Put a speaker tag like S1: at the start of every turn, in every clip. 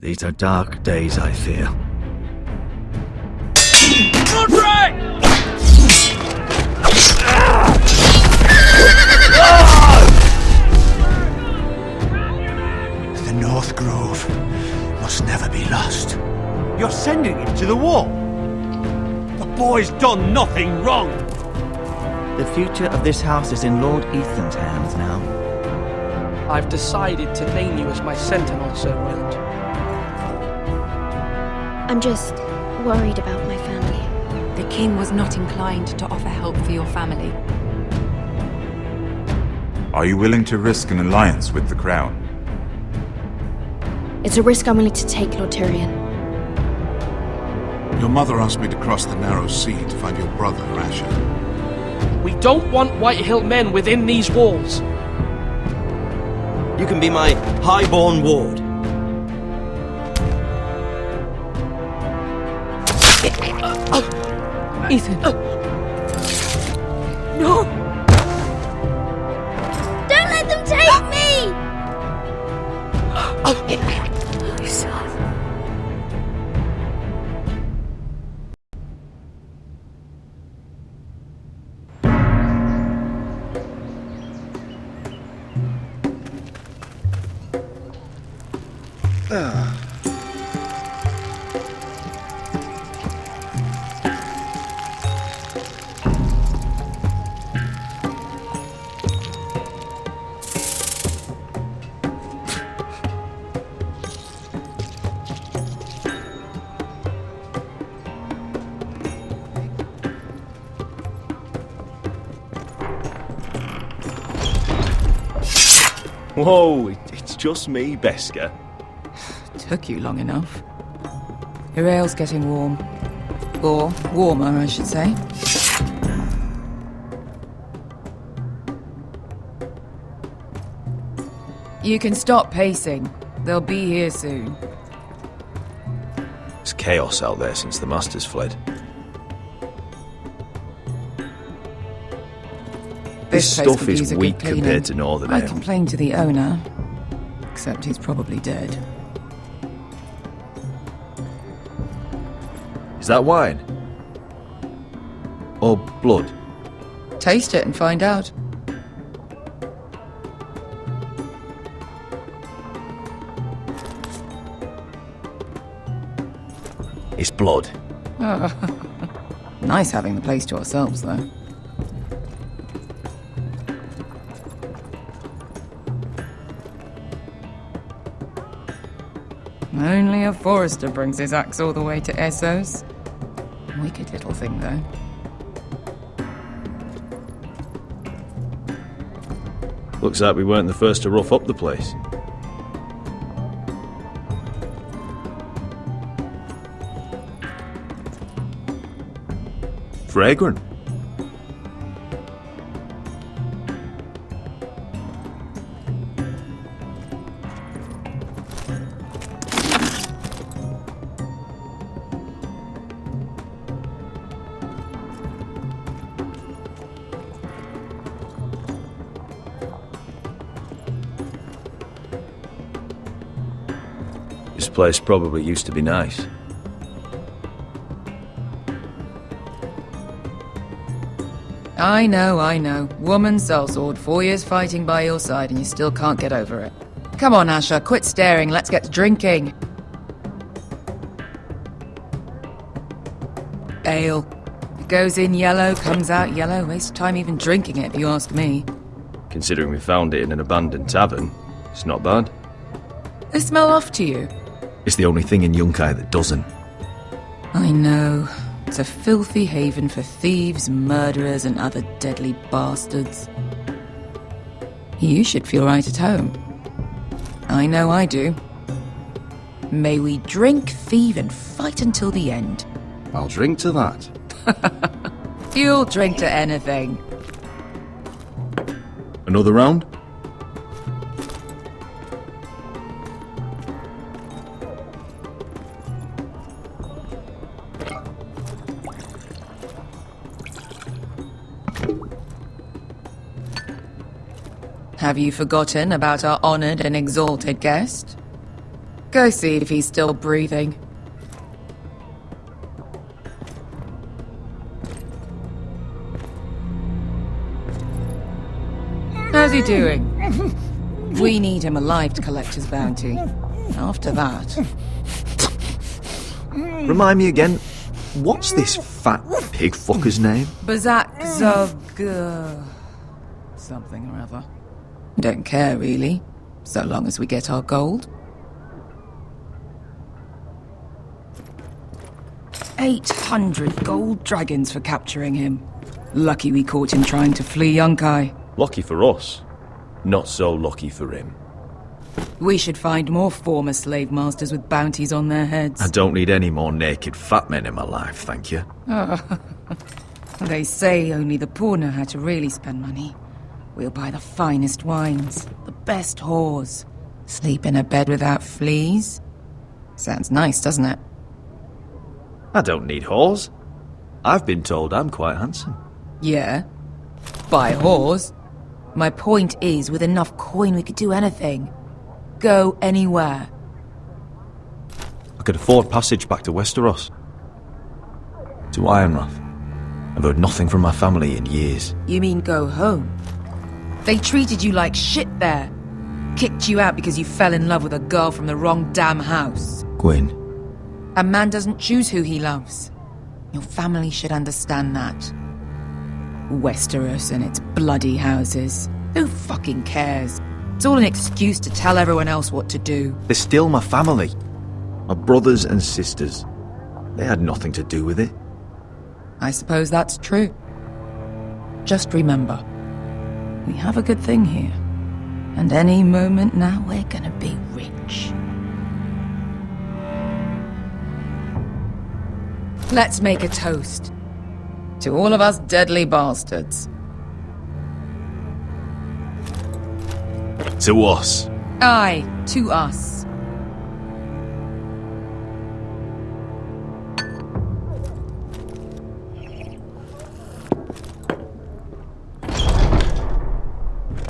S1: These are dark days, I fear.
S2: The North Grove must never be lost.
S3: You're sending him to the wall? The boy's done nothing wrong!
S4: The future of this house is in Lord Ethan's hands now.
S5: I've decided to name you as my sentinel, Sir Roland.
S6: I'm just worried about my family.
S7: The king was not inclined to offer help for your family.
S8: Are you willing to risk an alliance with the crown?
S6: It's a risk I'm willing to take, Lord Tyrion.
S9: Your mother asked me to cross the narrow sea to find your brother, Asher.
S5: We don't want Whitehill men within these walls.
S4: You can be my highborn ward.
S7: Ethan.
S6: No! Don't let them take me! My son.
S1: Whoa, it's just me, Beska.
S7: Took you long enough. Your ale's getting warm. Or warmer, I should say. You can stop pacing. They'll be here soon.
S1: It's chaos out there since the Masters fled. This stuff is weak compared to Northern
S7: I
S1: Ale.
S7: complained to the owner, except he's probably dead.
S1: Is that wine? Or blood?
S7: Taste it and find out.
S1: It's blood.
S7: Nice having the place to ourselves, though. Only a Forrester brings his axe all the way to Essos. Wicked little thing, though.
S1: Looks like we weren't the first to rough up the place. Fragrant. This place probably used to be nice.
S7: I know. Woman sellsword, 4 years fighting by your side and you still can't get over it. Come on, Asher, quit staring, let's get to drinking. Ale. It goes in yellow, comes out yellow. Waste time even drinking it, if you ask me.
S1: Considering we found it in an abandoned tavern, it's not bad.
S7: They smell off to you.
S1: It's the only thing in Yunkai that doesn't.
S7: I know. It's a filthy haven for thieves, murderers, and other deadly bastards. You should feel right at home. I know I do. May we drink, thieve, and fight until the end.
S1: I'll drink to that.
S7: You'll drink to anything.
S1: Another round?
S7: Have you forgotten about our honoured and exalted guest? Go see if he's still breathing. How's he doing? We need him alive to collect his bounty. After that...
S10: Remind me again, what's this fat pig fucker's name?
S7: Bazak Zog... something or other. Don't care, really. So long as we get our gold. 800 gold dragons for capturing him. Lucky we caught him trying to flee Yunkai.
S1: Lucky for us. Not so lucky for him.
S7: We should find more former slave masters with bounties on their heads.
S10: I don't need any more naked fat men in my life, thank you.
S7: They say only the poor know how to really spend money. We'll buy the finest wines, the best whores, sleep in a bed without fleas. Sounds nice, doesn't it?
S10: I don't need whores. I've been told I'm quite handsome.
S7: Yeah. Buy whores. My point is, with enough coin we could do anything. Go anywhere.
S10: I could afford passage back to Westeros. To Ironrath. I've heard nothing from my family in years.
S7: You mean go home? They treated you like shit there. Kicked you out because you fell in love with a girl from the wrong damn house.
S10: Gwyn.
S7: A man doesn't choose who he loves. Your family should understand that. Westeros and its bloody houses. Who fucking cares? It's all an excuse to tell everyone else what to do.
S10: They're still my family. My brothers and sisters. They had nothing to do with it.
S7: I suppose that's true. Just remember, we have a good thing here. And any moment now we're gonna be rich. Let's make a toast. To all of us deadly bastards.
S10: To us.
S7: Aye, to us.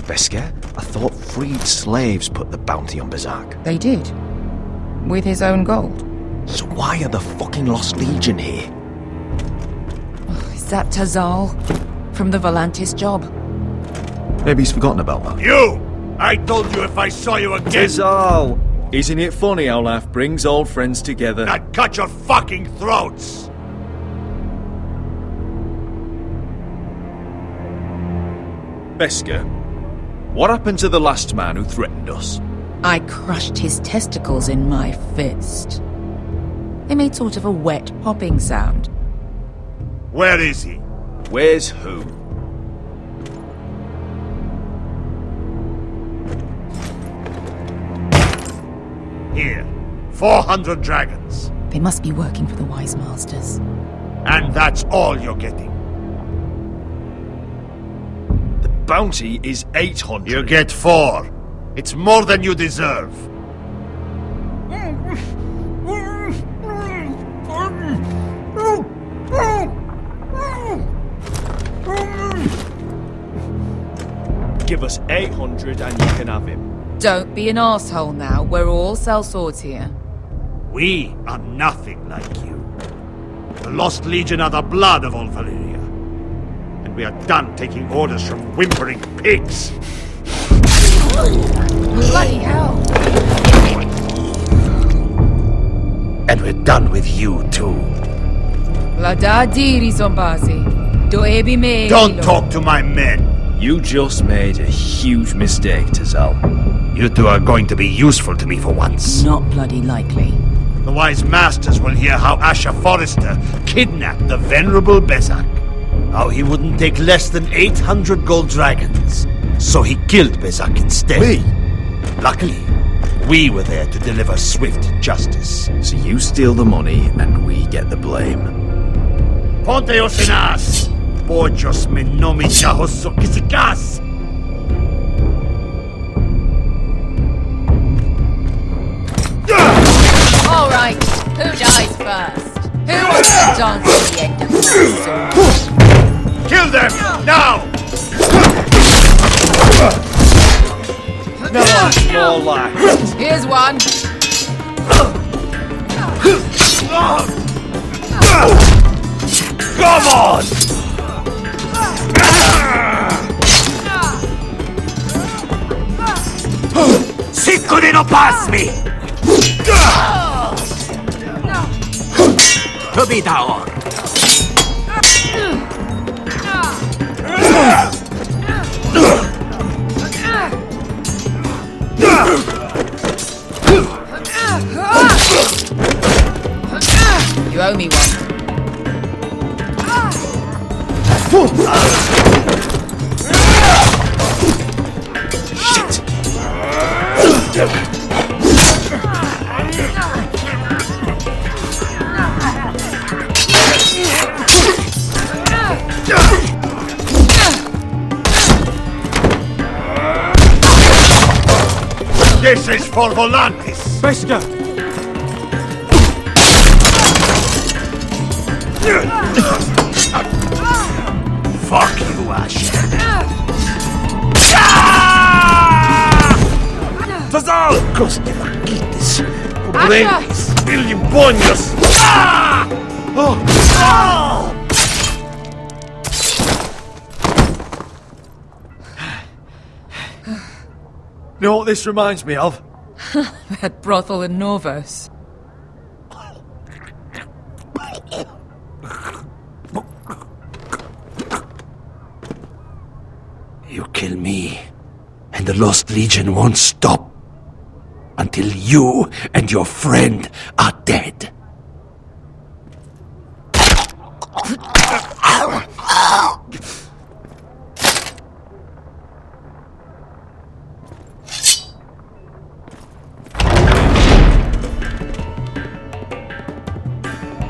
S10: Vesker? I thought freed slaves put the bounty on Bazak.
S7: They did. With his own gold.
S10: So why are the fucking Lost Legion here?
S7: Is that Tazal? From the Volantis job?
S10: Maybe he's forgotten about that.
S3: You! I told you if I saw you again...
S10: Tazal! Isn't it funny how life brings old friends together?
S3: I'd cut your fucking throats!
S10: Vesker, what happened to the last man who threatened us?
S7: I crushed his testicles in my fist. They made sort of a wet popping sound.
S3: Where is he?
S10: Where's who?
S3: Here. 400 dragons.
S7: They must be working for the Wise Masters.
S3: And that's all you're getting.
S10: The bounty is 800.
S3: You get 4. It's more than you deserve.
S10: Give us 800 and you can have him.
S7: Don't be an asshole now. We're all sellswords here.
S3: We are nothing like you. The Lost Legion are the blood of all Valyria. And we are done taking orders from whimpering pigs.
S7: Bloody hell!
S3: And we're done with you too. Don't talk to my men.
S10: You just made a huge mistake, Tazal.
S3: You two are going to be useful to me for once.
S7: Not bloody likely.
S3: The Wise Masters will hear how Asher Forrester kidnapped the venerable Bezak. How he wouldn't take less than 800 gold dragons. So he killed Bezak instead.
S10: We?
S3: Luckily, we were there to deliver swift justice.
S10: So you steal the money and we get the blame.
S3: Ponte Osinas! Pojos me nomi chahoso kisikas!
S7: All right, who dies first? Who wants to dance at the end of the sword?
S3: Kill them! Now!
S10: No, more like.
S7: Here's one.
S3: Come on! Sicuri non pasmi! To be down!
S7: You owe me one.
S3: Shit! This is for Volantis!
S10: Bester!
S3: Fuck you, Ash! Fazal! Coste vaquites! Pobrenis! Illimbonios!
S10: You know what this reminds me of?
S7: That brothel in Norvos.
S3: You kill me, and the Lost Legion won't stop until you and your friend are dead.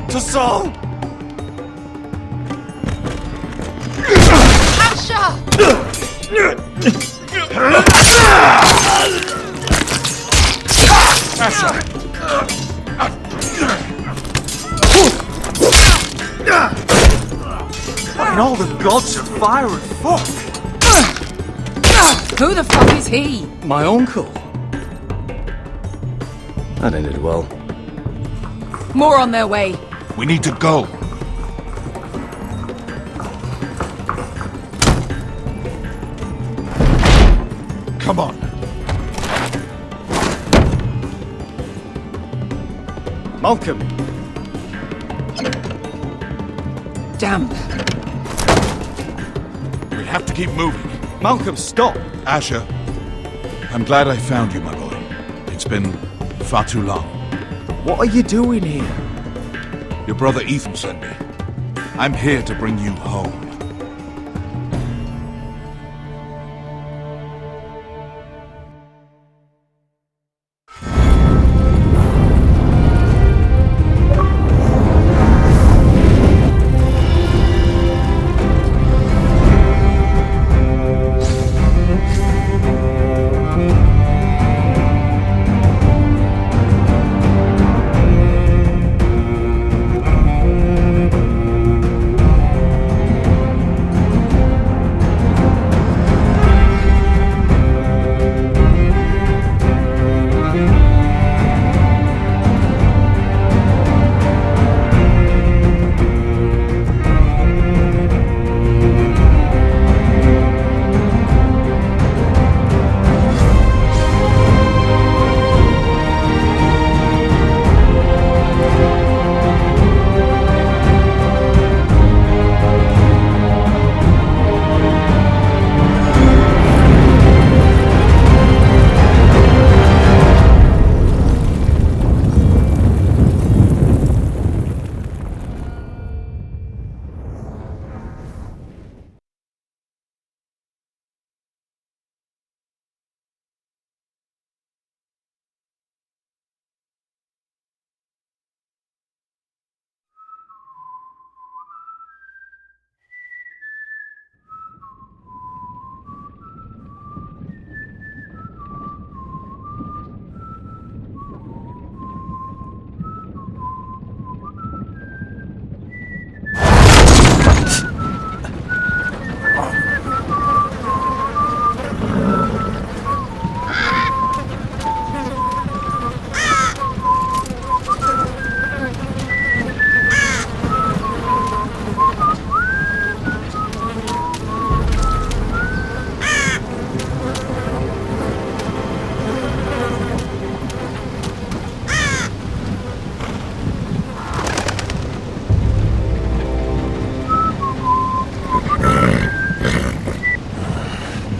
S10: To Saul!
S2: Fucking all the gods of fire and fuck!
S7: Who the fuck is he?
S10: My uncle.
S1: That ended well.
S7: More on their way.
S9: We need to go. Come on.
S10: Malcolm!
S7: Damn.
S9: We have to keep moving.
S10: Malcolm, stop!
S9: Asher, I'm glad I found you, my boy. It's been far too long.
S10: What are you doing here?
S9: Your brother Ethan sent me. I'm here to bring you home.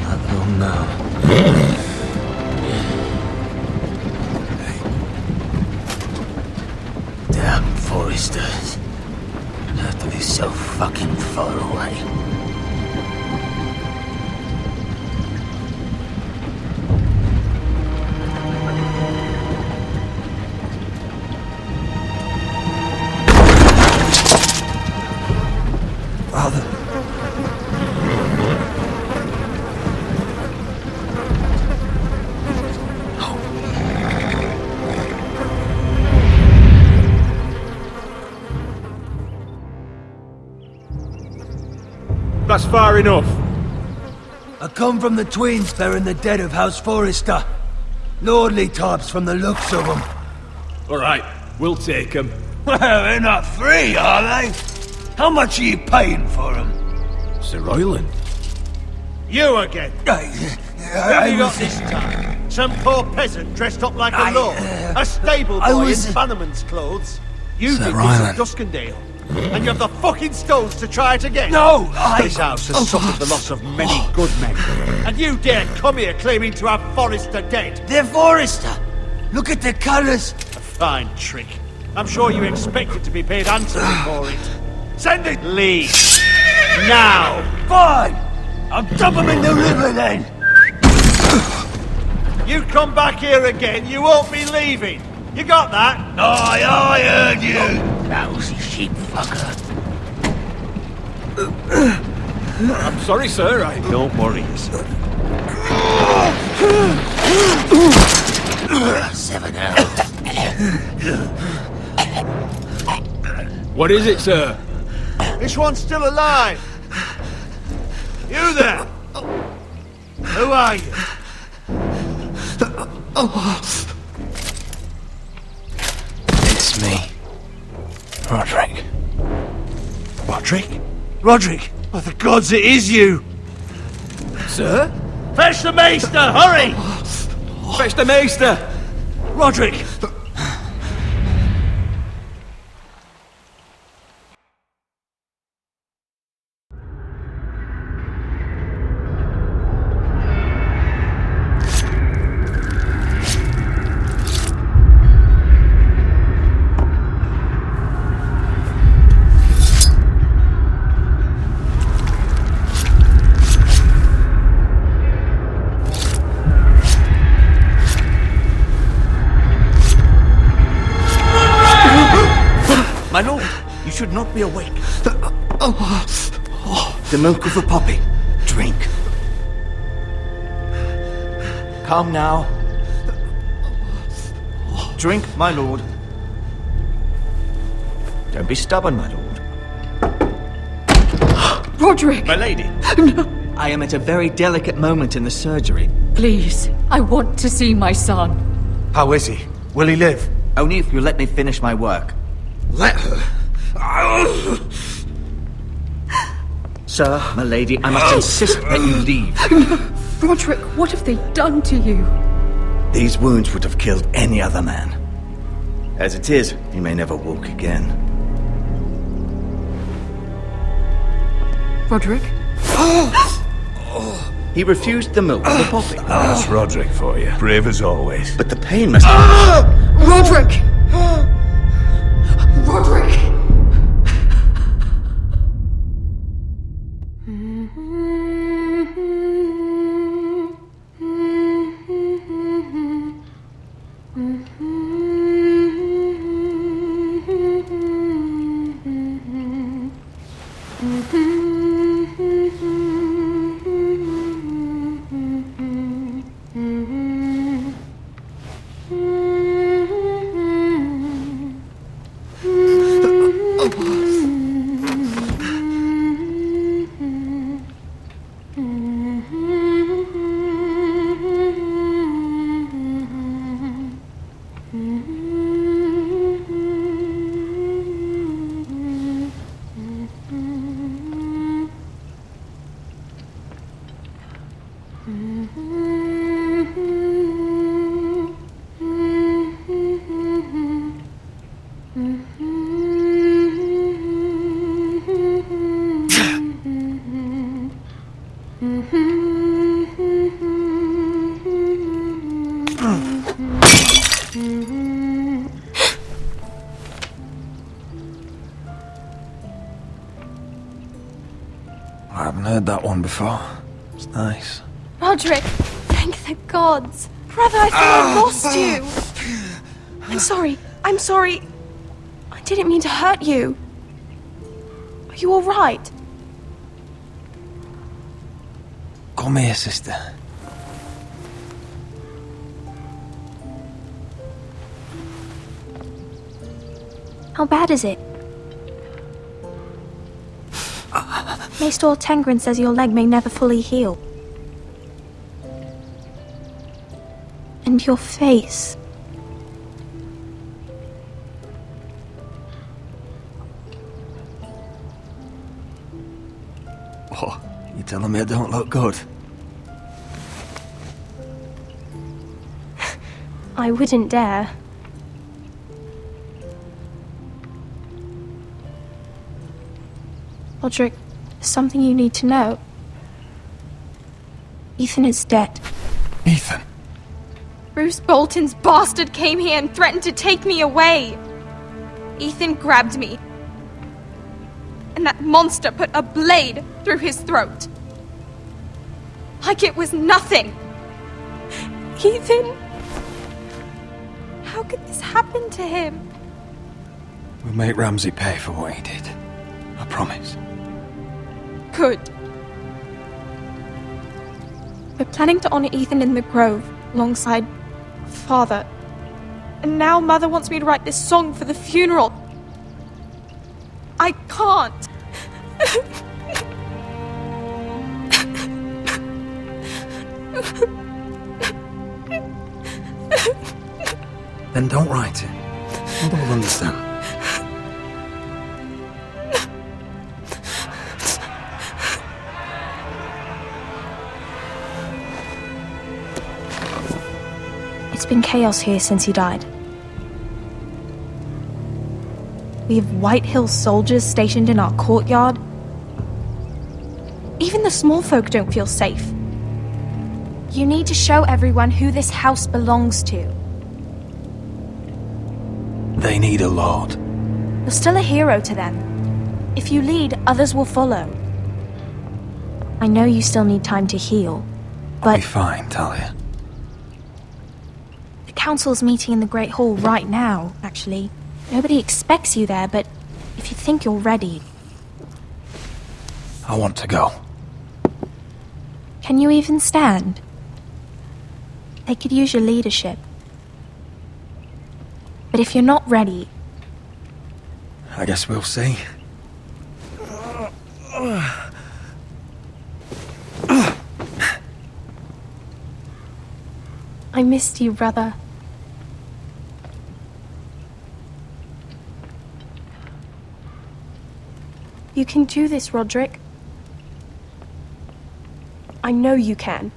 S2: Not long now. Damn Forresters. Have to be so fucking far away. Father.
S3: That's far enough.
S2: I come from the twins bearing the dead of House Forrester. Lordly types from the looks of them.
S3: All right, we'll take them.
S2: Well, they're not free, are they? How much are you paying for them?
S3: Sir Royland. You again. Who have you got this time? Some poor peasant dressed up like a lord? A stable boy in Bannerman's clothes? You
S2: Sir
S3: did
S2: Ryland.
S3: this at Duskendale. And you have the fucking stones to try it again?
S2: No,
S3: This house has suffered the loss of many good men. And you dare come here claiming to have Forrester dead?
S2: They're Forrester. Look at the colours.
S3: A fine trick. I'm sure you expected to be paid handsomely for it. Send it! Leave. Now!
S2: Fine. I'll dump them in the river then.
S3: You come back here again, you won't be leaving. You got that?
S2: Aye, I heard you. Lousy sheep fucker.
S3: I'm sorry, sir.
S10: Don't worry yourself.
S2: 7 hours.
S3: What is it, sir? This one's still alive. You there? Who are you?
S2: It's me. Roderick.
S3: Roderick? Roderick? Oh, the gods, it is you! Sir? Fetch the maester, hurry! Fetch the maester! Roderick!
S4: My lord, you should not be awake. The milk of a poppy. Drink. Come now. Drink, my lord. Don't be stubborn, my lord.
S11: Roderick!
S4: My lady.
S11: No.
S4: I am at a very delicate moment in the surgery.
S11: Please, I want to see my son.
S2: How is he? Will he live?
S4: Only if you let me finish my work.
S2: Let her.
S4: Sir, my lady, I must insist that you leave.
S11: No. Roderick, what have they done to you?
S4: These wounds would have killed any other man. As it is, he may never walk again.
S11: Roderick?
S4: He refused the milk of the poppy.
S2: That's Roderick for you. Brave as always.
S4: But the pain must...
S11: Roderick! Roderick!
S10: I haven't heard that one before. It's nice.
S6: Roderick, thank the gods. Brother, I thought I lost you. I'm sorry. I didn't mean to hurt you. Are you alright?
S10: Come here, sister.
S6: How bad is it? Maester Tengrin says your leg may never fully heal. And your face.
S10: Oh, you telling me I don't look good?
S6: I wouldn't dare. Roderick, there's something you need to know. Ethan is dead.
S9: Ethan?
S12: Bruce Bolton's bastard came here and threatened to take me away. Ethan grabbed me. And that monster put a blade through his throat. Like it was nothing. Ethan? How could this happen to him?
S10: We'll make Ramsay pay for what he did. I promise.
S12: Good. We're planning to honor Ethan in the Grove, alongside Father. And now Mother wants me to write this song for the funeral. I can't.
S10: Then don't write it. Mother will understand.
S6: It's been chaos here since he died. We have Whitehill soldiers stationed in our courtyard. Even the small folk don't feel safe. You need to show everyone who this house belongs to.
S10: They need a lord.
S6: You're still a hero to them. If you lead, others will follow. I know you still need time to heal, but...
S10: I'll be fine, Talia.
S6: The council's meeting in the Great Hall right now, actually. Nobody expects you there, but if you think you're ready...
S10: I want to go.
S6: Can you even stand? They could use your leadership. But if you're not ready...
S10: I guess we'll see.
S6: I missed you, brother. You can do this, Roderick. I know you can.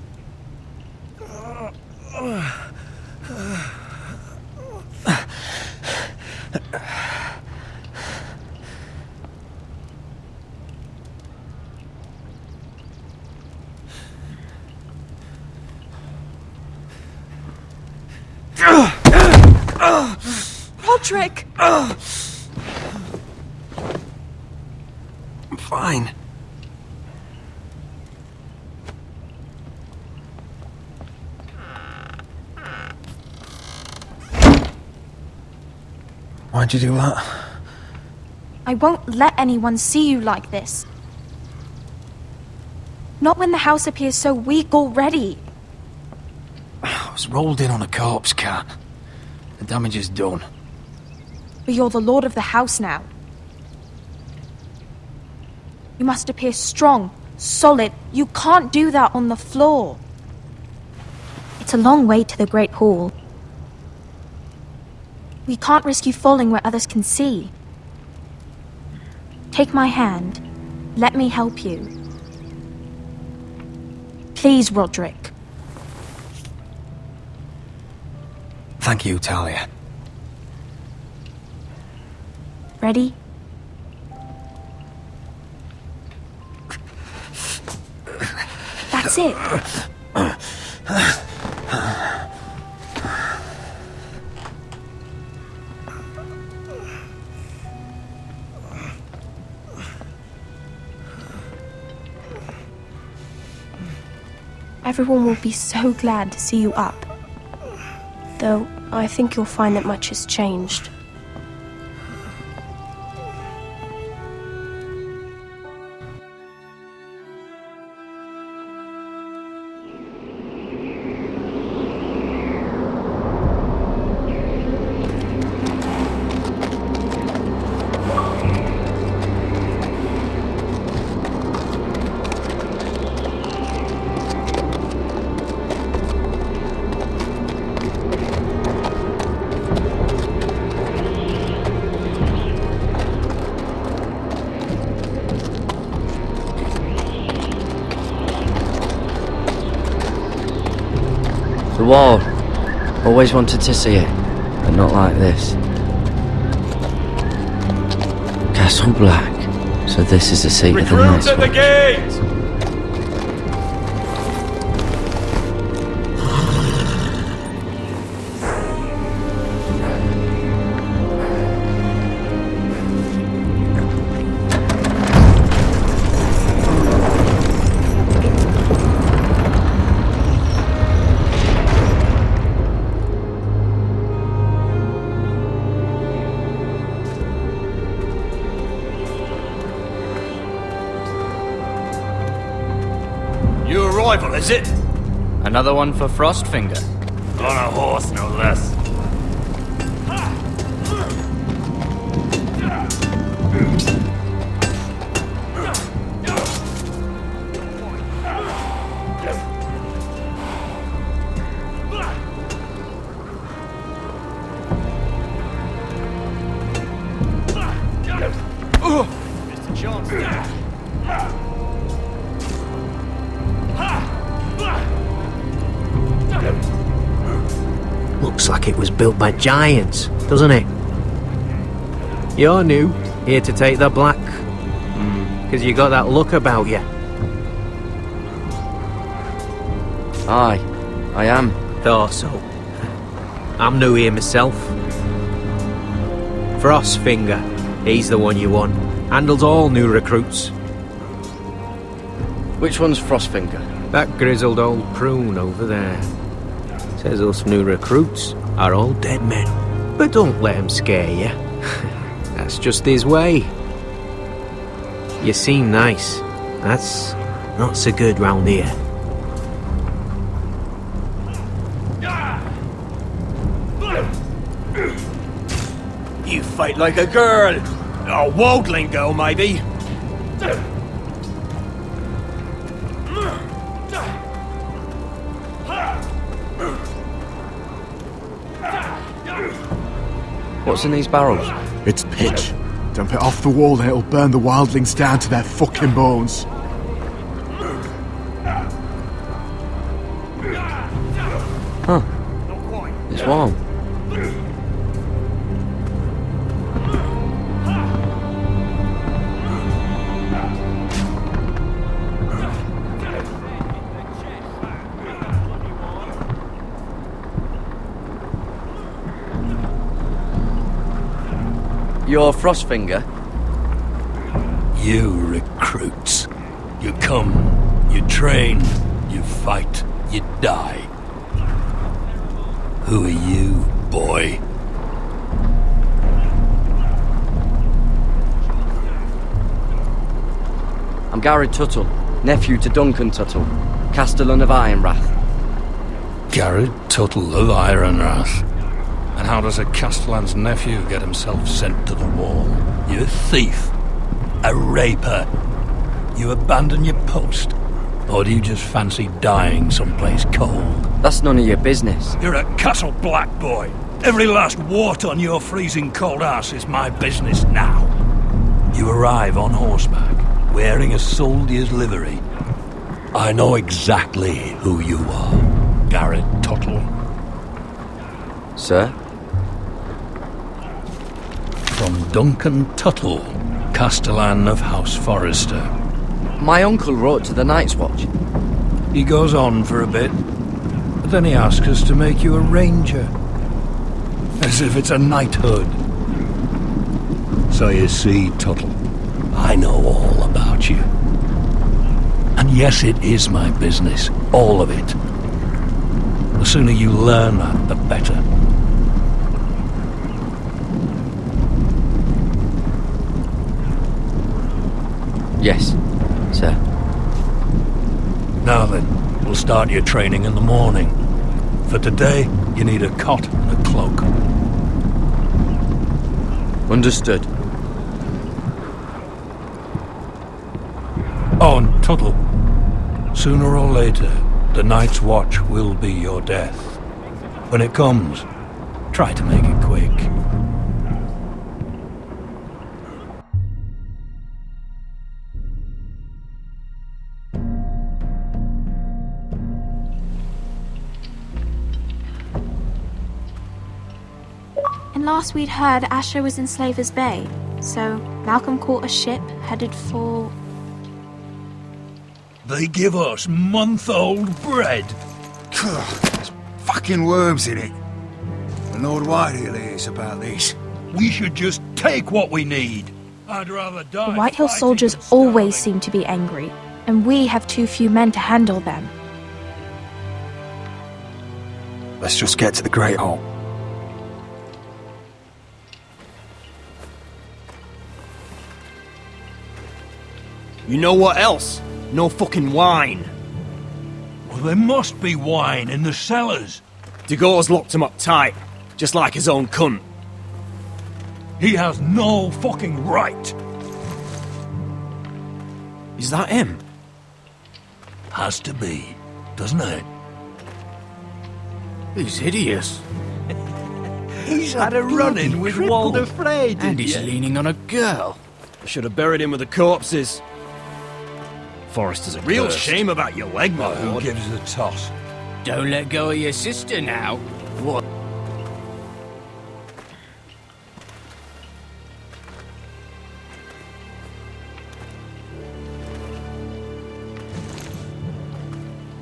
S12: Roderick!
S10: I'm fine. Why'd you do that?
S6: I won't let anyone see you like this. Not when the house appears so weak already.
S10: I was rolled in on a corpse cart. The damage is done.
S6: But you're the lord of the house now. You must appear strong, solid. You can't do that on the floor. It's a long way to the Great Hall. We can't risk you falling where others can see. Take my hand. Let me help you. Please, Roderick.
S10: Thank you, Talia.
S6: Ready? That's it. Everyone will be so glad to see you up. Though, I think you'll find that much has changed.
S5: The wall. Always wanted to see it, but not like this. Castle Black. So this is the seat of the Night's
S1: Recruits at the
S5: Watch.
S1: gate!
S3: New arrival, is it?
S13: Another one for Frostfinger.
S3: On a horse, no less. Mr. Johnson.
S14: Looks like it was built by giants, doesn't it? You're new, here to take the black. Because you got that look about you.
S5: Aye, I am.
S14: Thought so. I'm new here myself. Frostfinger, he's the one you want. Handles all new recruits.
S5: Which one's Frostfinger?
S14: That grizzled old prune over there. Says us new recruits are all dead men. But don't let him scare you. That's just his way. You seem nice. That's not so good round here.
S3: You fight like a girl. A waldling girl, maybe.
S5: What's in these barrels?
S15: It's pitch. Dump it off the wall and it'll burn the wildlings down to their fucking bones.
S5: Huh. It's warm. You're Frostfinger?
S3: You recruits. You come, you train, you fight, you die. Who are you, boy?
S5: I'm Gared Tuttle, nephew to Duncan Tuttle, Castellan of Ironrath.
S3: Gared Tuttle of Ironrath. And how does a Castellan's nephew get himself sent to the wall? You a thief? A raper? You abandon your post? Or do you just fancy dying someplace cold?
S5: That's none of your business.
S3: You're a Castle Black boy. Every last wart on your freezing cold ass is my business now. You arrive on horseback, wearing a soldier's livery. I know exactly who you are, Gared Tuttle.
S5: Sir?
S3: From Duncan Tuttle, Castellan of House Forrester.
S5: My uncle wrote to the Night's Watch.
S3: He goes on for a bit, but then he asks us to make you a ranger. As if it's a knighthood. So you see, Tuttle, I know all about you.
S16: And yes, it is my business. All of it. The sooner you learn that, the better.
S14: Yes, sir.
S16: Now then, we'll start your training in the morning. For today, you need a cot and a cloak.
S14: Understood.
S16: Oh, and Tuttle. Sooner or later, the Night's Watch will be your death. When it comes, try to make it quick.
S6: And last we'd heard, Asher was in Slaver's Bay, so Malcolm caught a ship headed for...
S16: They give us month-old bread.
S2: There's fucking worms in it. The Lord Whitehill is about this.
S16: We should just take what we need. I'd rather die.
S6: The Whitehill soldiers always seem to be angry, and we have too few men to handle them.
S2: Let's just get to the Great Hall.
S3: You know what else? No fucking wine.
S16: Well, there must be wine in the cellars.
S3: Degor's locked him up tight, just like his own cunt.
S16: He has no fucking right.
S3: Is that him?
S16: Has to be, doesn't it?
S3: He's hideous.
S16: He's had a run-in with Walder Frey,
S13: And he's leaning on a girl.
S3: Should have buried him with the corpses. Forresters a real
S16: cursed.
S3: shame about your leg, my
S16: Who
S3: lord.
S16: gives the toss?
S13: Don't let go of your sister now. What?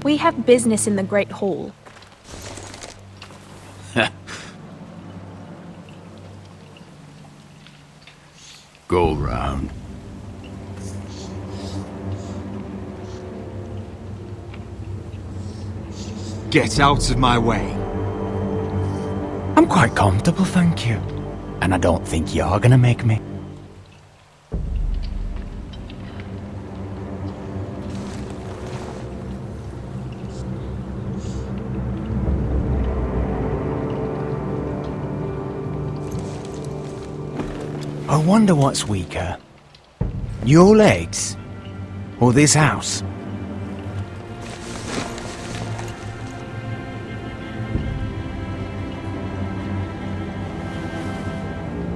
S6: We have business in the Great Hall.
S17: Go round.
S3: Get out of my way. I'm quite comfortable, thank you. And I don't think you're gonna make me. I wonder what's weaker. Your legs? Or this house?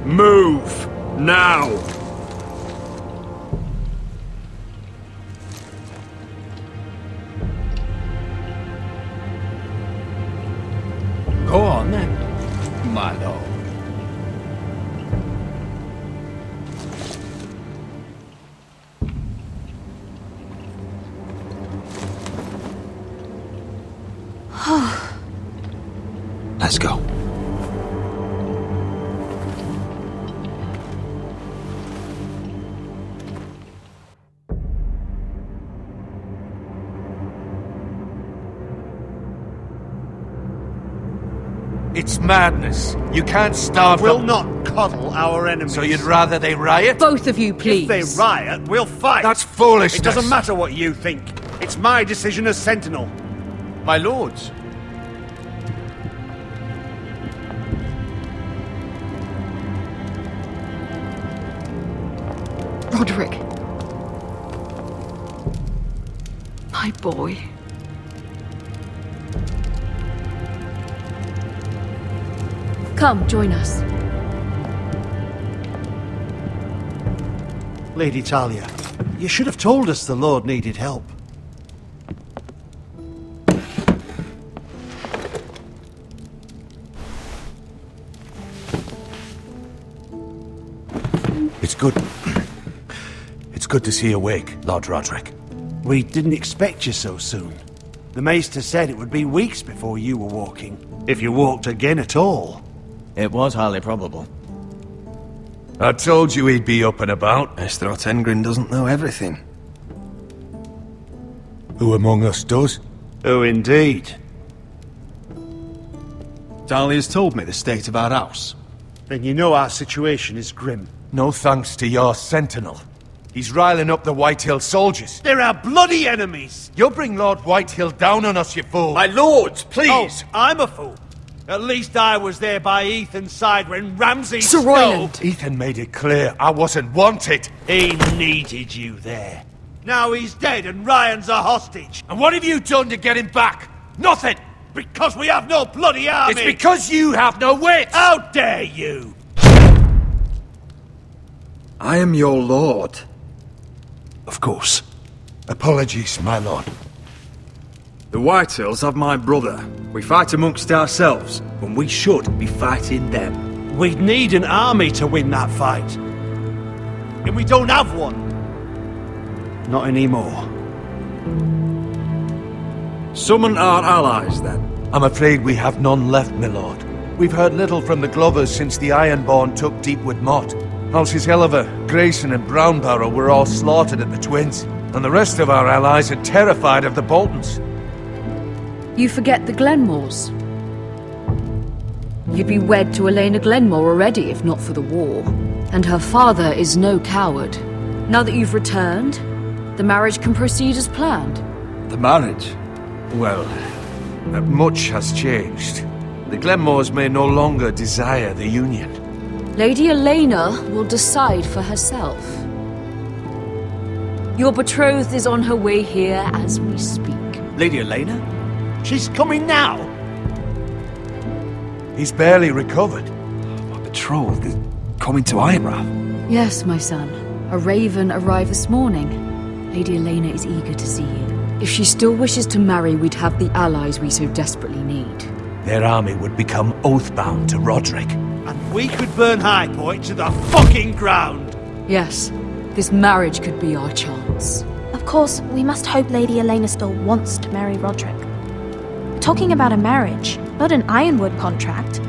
S3: Move! Now! Go on then, my lord.
S2: Let's go.
S3: It's madness. You can't starve
S18: We'll
S3: them.
S18: not coddle our enemies.
S3: So you'd rather they riot?
S11: Both of you, please.
S18: If they riot, we'll fight.
S3: That's foolishness.
S18: It doesn't matter what you think. It's my decision as Sentinel.
S3: My lords.
S11: Roderick. My boy. Come, join us.
S18: Lady Talia, you should have told us the Lord needed help.
S9: It's good. It's good to see you awake, Lord Roderick.
S18: We didn't expect you so soon. The Maester said it would be weeks before you were walking, if you walked again at all.
S4: It was highly probable.
S3: I told you he'd be up and about.
S2: Maester Otengrin doesn't know everything.
S18: Who among us does? Who indeed?
S3: Dahlia's told me the state of our house.
S18: Then you know our situation is grim.
S3: No thanks to your sentinel. He's riling up the Whitehill soldiers.
S18: They're our bloody enemies!
S3: You'll bring Lord Whitehill down on us, you fool!
S18: My lords, please! Oh, I'm a fool. At least I was there by Ethan's side when Ramsay stole.
S3: Ethan made it clear I wasn't wanted.
S18: He needed you there. Now he's dead and Ryan's a hostage.
S3: And what have you done to get him back? Nothing!
S18: Because we have no bloody army!
S3: It's because you have no wits!
S18: How dare you!
S3: I am your lord. Of course. Apologies, my lord. The Whitehills have my brother. We fight amongst ourselves, when we should be fighting them.
S18: We'd need an army to win that fight. And we don't have one. Not anymore.
S3: Summon our allies, then. I'm afraid we have none left, my lord. We've heard little from the Glovers since the Ironborn took Deepwood Motte. Houses Helliver, Grayson and Brownbarrow were all slaughtered at the Twins, and the rest of our allies are terrified of the Boltons.
S11: You forget the Glenmores. You'd be wed to Elena Glenmore already if not for the war. And her father is no coward. Now that you've returned, the marriage can proceed as planned.
S3: The marriage? Well, much has changed. The Glenmores may no longer desire the union.
S11: Lady Elena will decide for herself. Your betrothed is on her way here as we speak.
S3: Lady Elena?
S18: She's coming now!
S3: He's barely recovered. My betrothed is coming to Ironrath.
S11: Yes, my son. A raven arrived this morning. Lady Elena is eager to see you. If she still wishes to marry, we'd have the allies we so desperately need.
S3: Their army would become oathbound to Roderick.
S18: And we could burn High Point to the fucking ground!
S11: Yes, this marriage could be our chance.
S6: Of course, we must hope Lady Elena still wants to marry Roderick. We're talking about a marriage, not an Ironwood contract.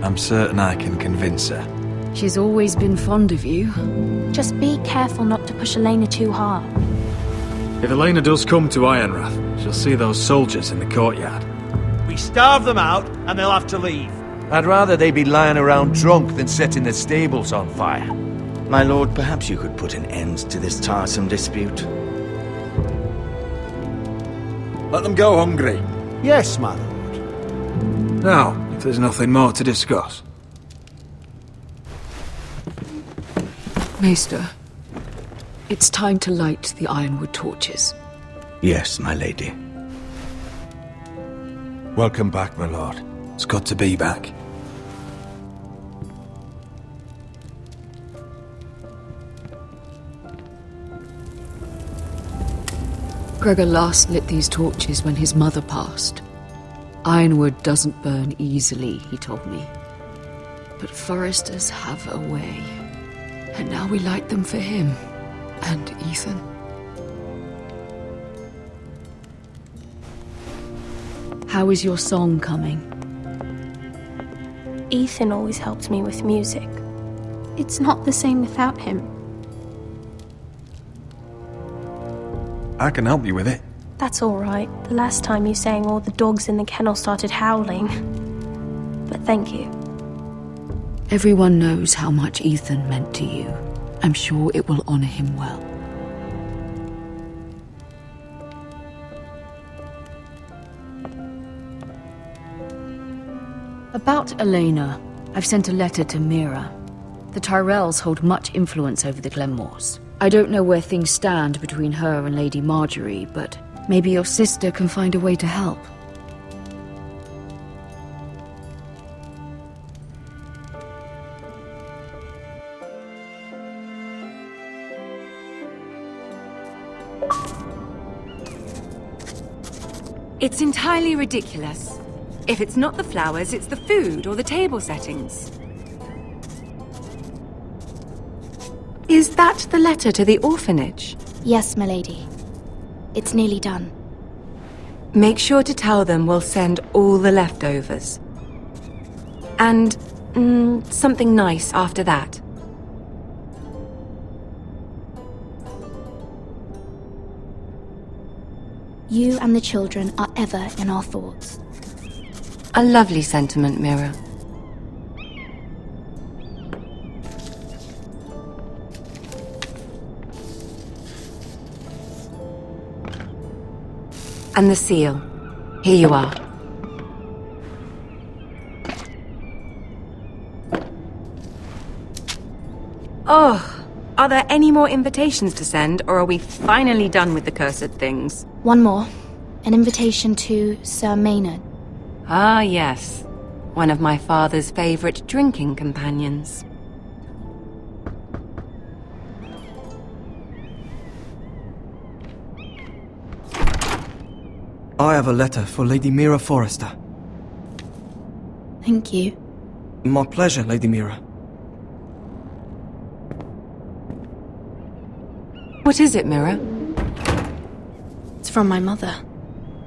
S10: I'm certain I can convince her.
S11: She's always been fond of you.
S6: Just be careful not to push Elena too hard.
S10: If Elena does come to Ironrath, she'll see those soldiers in the courtyard.
S18: We starve them out, and they'll have to leave.
S3: I'd rather they be lying around drunk than setting the stables on fire.
S4: My lord, perhaps you could put an end to this tiresome dispute.
S10: Let them go hungry.
S18: Yes, my lord.
S10: Now, if there's nothing more to discuss.
S11: Maester, it's time to light the ironwood torches.
S4: Yes, my lady.
S3: Welcome back, my lord.
S10: It's good to be back.
S11: Gregor last lit these torches when his mother passed. Ironwood doesn't burn easily, he told me. But Forresters have a way. And now we light them for him. And Ethan. How is your song coming?
S6: Ethan always helps me with music. It's not the same without him.
S10: I can help you with it.
S6: That's all right. The last time you sang, all the dogs in the kennel started howling. But thank you.
S11: Everyone knows how much Ethan meant to you. I'm sure it will honor him well. About Elena, I've sent a letter to Mira. The Tyrells hold much influence over the Glenmores. I don't know where things stand between her and Lady Marjorie, but maybe your sister can find a way to help.
S19: It's entirely ridiculous. If it's not the flowers, it's the food or the table settings. Is that the letter to the orphanage?
S6: Yes, my lady. It's nearly done.
S19: Make sure to tell them we'll send all the leftovers. And something nice after that.
S20: You and the children are ever in our thoughts.
S19: A lovely sentiment, Mira. And the seal. Here you are. Oh, are there any more invitations to send, or are we finally done with the cursed things?
S20: One more. An invitation to Sir Maynard.
S19: Ah, yes. One of my father's favorite drinking companions.
S5: I have a letter for Lady Mira Forrester.
S20: Thank you.
S5: My pleasure, Lady Mira.
S19: What is it, Mira?
S20: It's from my mother.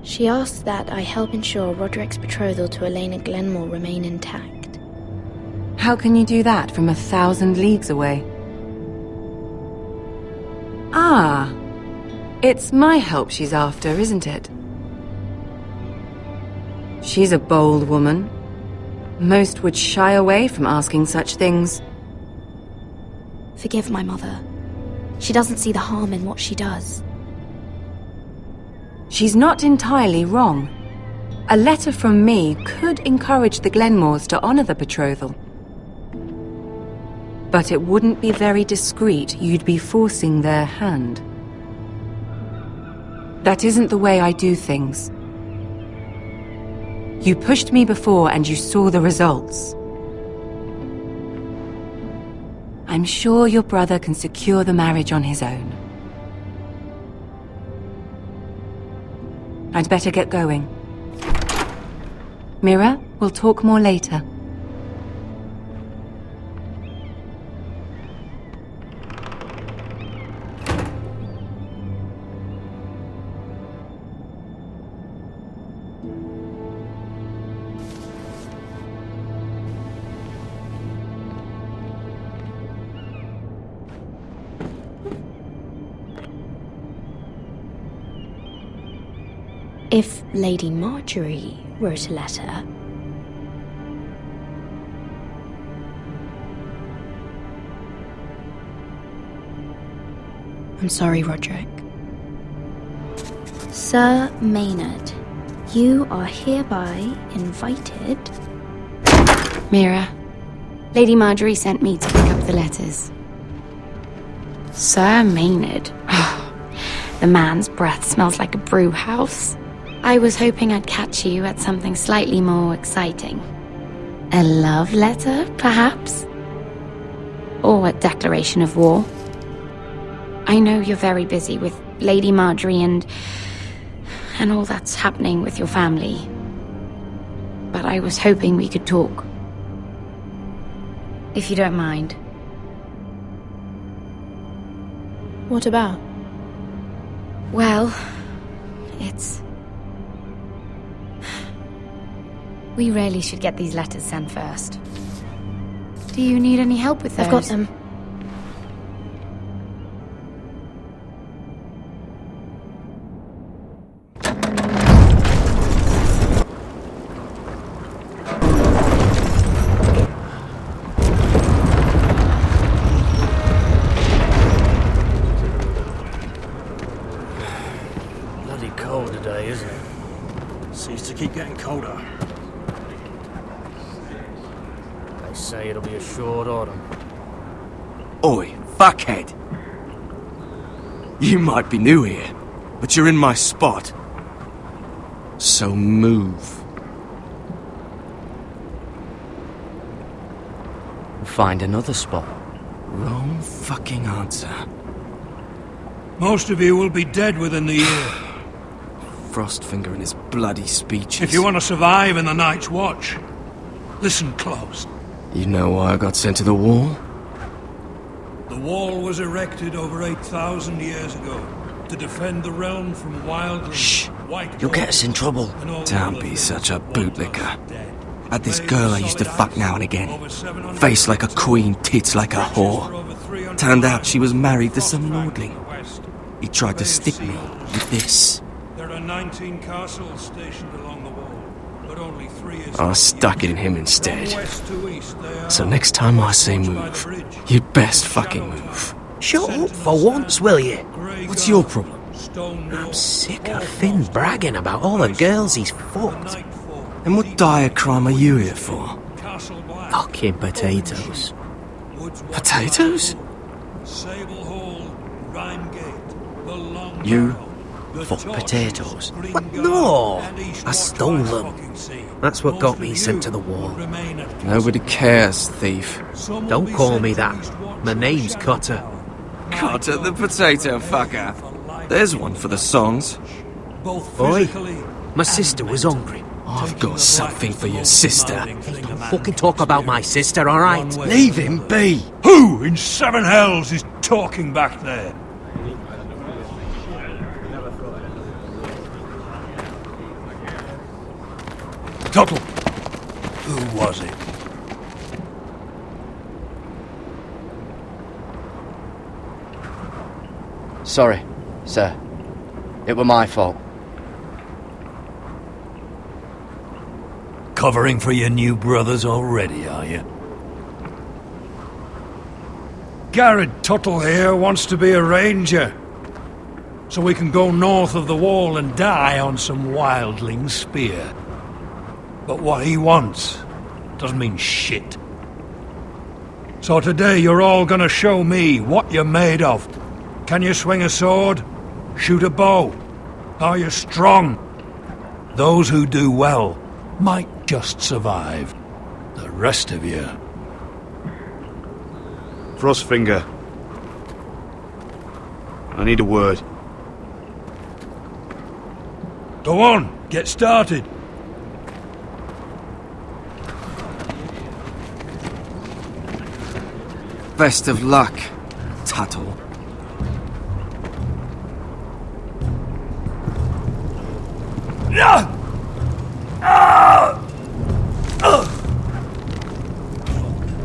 S20: She asks that I help ensure Roderick's betrothal to Elena Glenmore remain intact.
S19: How can you do that from 1,000 leagues away? Ah, it's my help she's after, isn't it? She's a bold woman. Most would shy away from asking such things.
S20: Forgive my mother. She doesn't see the harm in what she does.
S19: She's not entirely wrong. A letter from me could encourage the Glenmores to honor the betrothal. But it wouldn't be very discreet. You'd be forcing their hand. That isn't the way I do things. You pushed me before and you saw the results. I'm sure your brother can secure the marriage on his own. I'd better get going. Mira, we'll talk more later.
S20: If Lady Marjorie wrote a letter... I'm sorry, Roderick. Sir Maynard, you are hereby invited...
S6: Mira, Lady Marjorie sent me to pick up the letters. Sir Maynard. The man's breath smells like a brew house. I was hoping I'd catch you at something slightly more exciting. A love letter, perhaps? Or a declaration of war? I know you're very busy with Lady Marjorie and all that's happening with your family. But I was hoping we could talk. If you don't mind.
S20: What about?
S6: Well, it's... We really should get these letters sent first. Do you need any help with those?
S20: I've got them.
S3: Bloody cold today, isn't it? Seems to keep getting colder. They say it'll be a short autumn.
S5: Oi, fuckhead! You might be new here, but you're in my spot. So move.
S14: Find another spot.
S5: Wrong fucking answer.
S16: Most of you will be dead within the year.
S5: Frostfinger and his bloody speeches.
S16: If you want to survive in the Night's Watch, listen close.
S5: You know why I got sent to the wall?
S16: The wall was erected over 8,000 years ago to defend the realm from wildlings.
S5: Shh! You'll get us in trouble. Don't be such a bootlicker. Had this girl I used to fuck now and again. Face like a queen, tits like a whore. Turned out she was married to some lordling. He tried to stick me with this.
S16: 19 castles stationed along the wall, but only 3 is...
S5: I stuck it in him instead.
S16: From west to east, they are
S5: So next time I say move, you'd best fucking move.
S14: Shut up for once, will you?
S5: What's your problem?
S14: I'm sick of Finn bragging about all the girls he's fucked.
S5: And what dire crime are you here for?
S14: Fucking potatoes.
S5: Potatoes?
S4: You fuck potatoes?
S14: What? No! I stole them. That's what got me sent to the wall.
S5: Nobody cares, thief.
S14: Don't call me that. My name's Cutter.
S5: Cutter the potato fucker. There's one for the songs.
S14: Oi, my sister was hungry.
S5: I've got something for your sister.
S14: Don't fucking talk about my sister, alright?
S5: Leave him be!
S16: Who in 7 hells is talking back there? Tuttle! Who was it?
S21: Sorry, sir. It were my fault.
S16: Covering for your new brothers already, are you? Gared Tuttle here wants to be a ranger. So we can go north of the wall and die on some wildling's spear. But what he wants doesn't mean shit. So today you're all gonna show me what you're made of. Can you swing a sword? Shoot a bow? Are you strong? Those who do well might just survive. The rest of you...
S18: Frostfinger. I need a word.
S16: Go on, get started.
S5: Best of luck, Tuttle.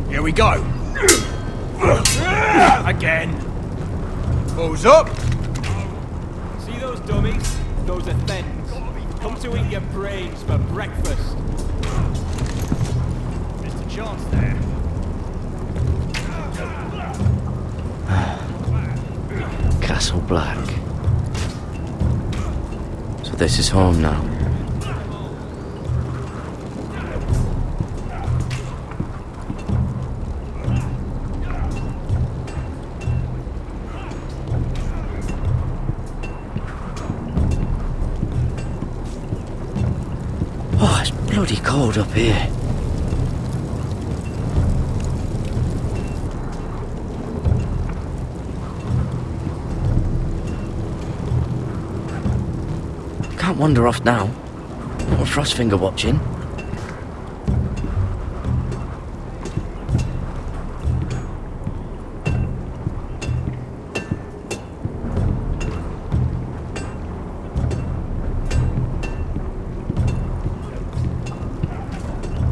S3: Here we go. Again. Balls up.
S22: See those dummies? Those are thens. Come to eat your brains for breakfast. Missed a chance there.
S21: Castle Black. So this is home now. Oh, it's bloody cold up here. Can't wander off now. Not with Frostfinger watching.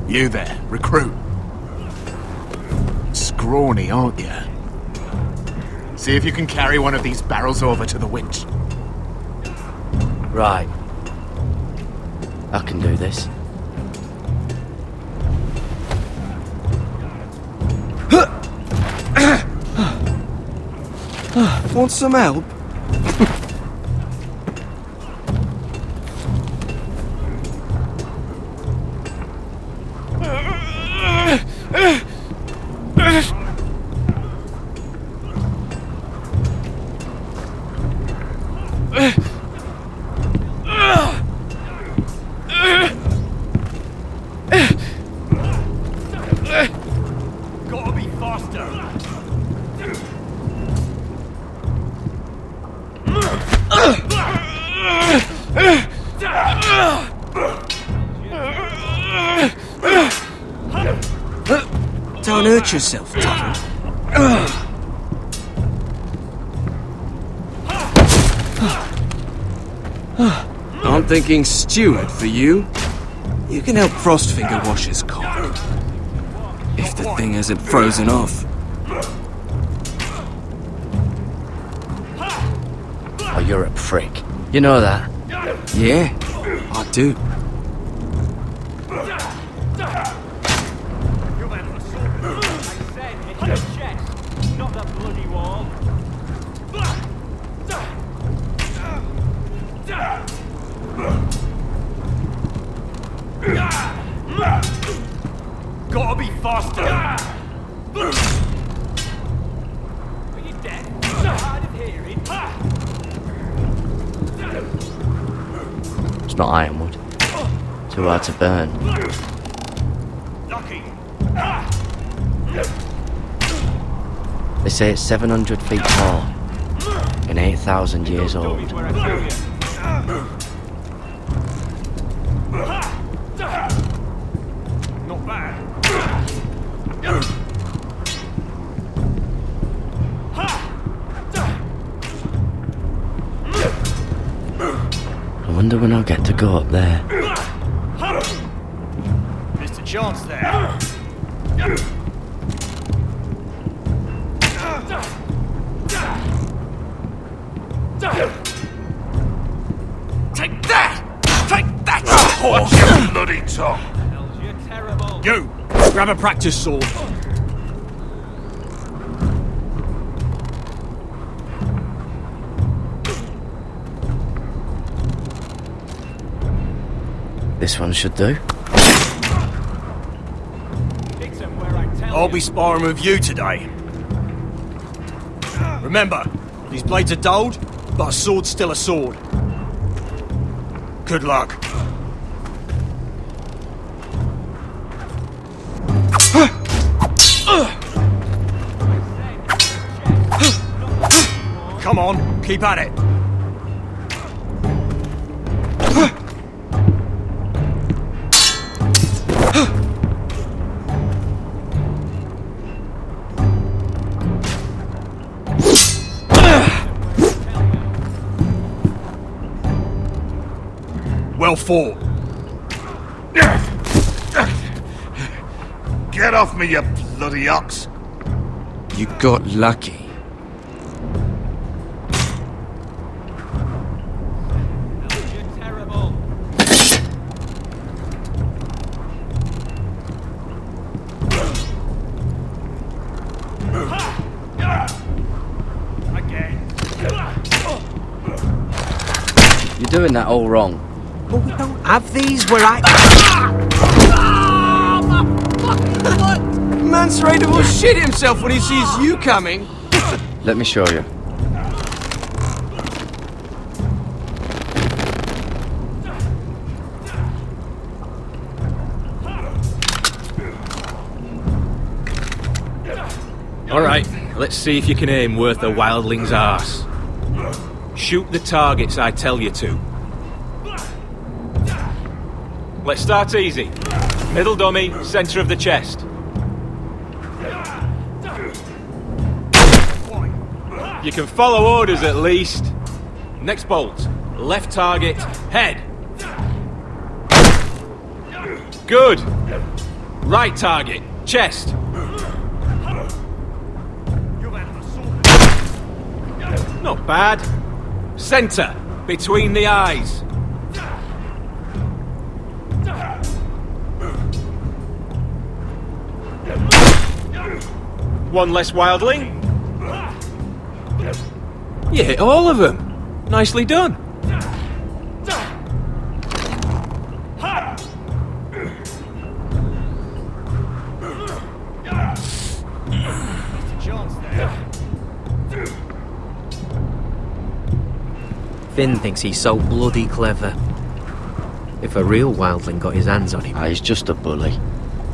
S15: You there, recruit. Scrawny, aren't you? See if you can carry one of these barrels over to the winch.
S21: Right. I can do this.
S5: Want some help?
S22: Gotta be faster.
S5: Don't hurt yourself, Tuttle. I'm thinking steward for you. You can help Frostfinger wash his cock. If the thing isn't frozen off.
S21: Oh, you're a prick. You know that.
S5: Yeah, I do.
S22: Not the bloody wall. Gotta be faster. Are you dead? Hard of hearing.
S21: It's not ironwood. Too hard to burn.
S22: Lucky.
S21: They say it's 700 feet tall and 8,000 years old.
S22: Not bad.
S21: I wonder when I'll get to go up there.
S22: Missed a chance there.
S3: Take that! Take that!
S9: Watch your bloody tongue!
S3: You! Grab a practice sword.
S21: This one should do.
S3: I'll be sparring with you today. Remember, these blades are dulled, but a sword's still a sword. Good luck. Come on, keep at it. Well fought.
S9: Get off me, you bloody ox!
S5: You got lucky.
S21: You're doing that all wrong.
S14: But we don't have these where I...
S5: Man's ready to shit himself when he sees you coming.
S21: Let me show you.
S14: Alright, let's see if you can aim worth a wildling's arse. Shoot the targets I tell you to. Let's start easy. Middle dummy, centre of the chest. You can follow orders at least. Next bolt. Left target, head. Good. Right target, chest. Not bad. Centre, between the eyes. One less wildling. You hit all of them. Nicely done. Finn thinks he's so bloody clever. If a real wildling got his hands on him...
S21: He's just a bully.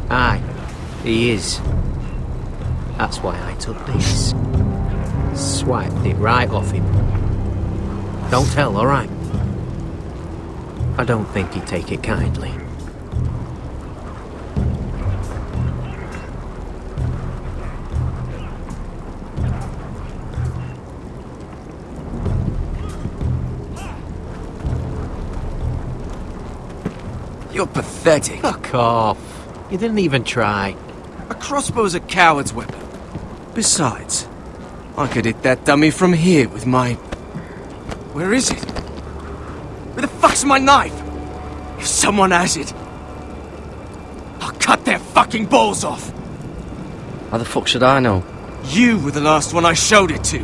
S14: Aye, he is. That's why I took this. Swiped it right off him. Don't tell, alright? I don't think he'd take it kindly.
S5: You're pathetic.
S14: Fuck off. You didn't even try.
S5: A crossbow's a coward's weapon. Besides, I could hit that dummy from here with my... Where is it? Where the fuck's my knife? If someone has it, I'll cut their fucking balls off.
S21: How the fuck should I know?
S5: You were the last one I showed it to.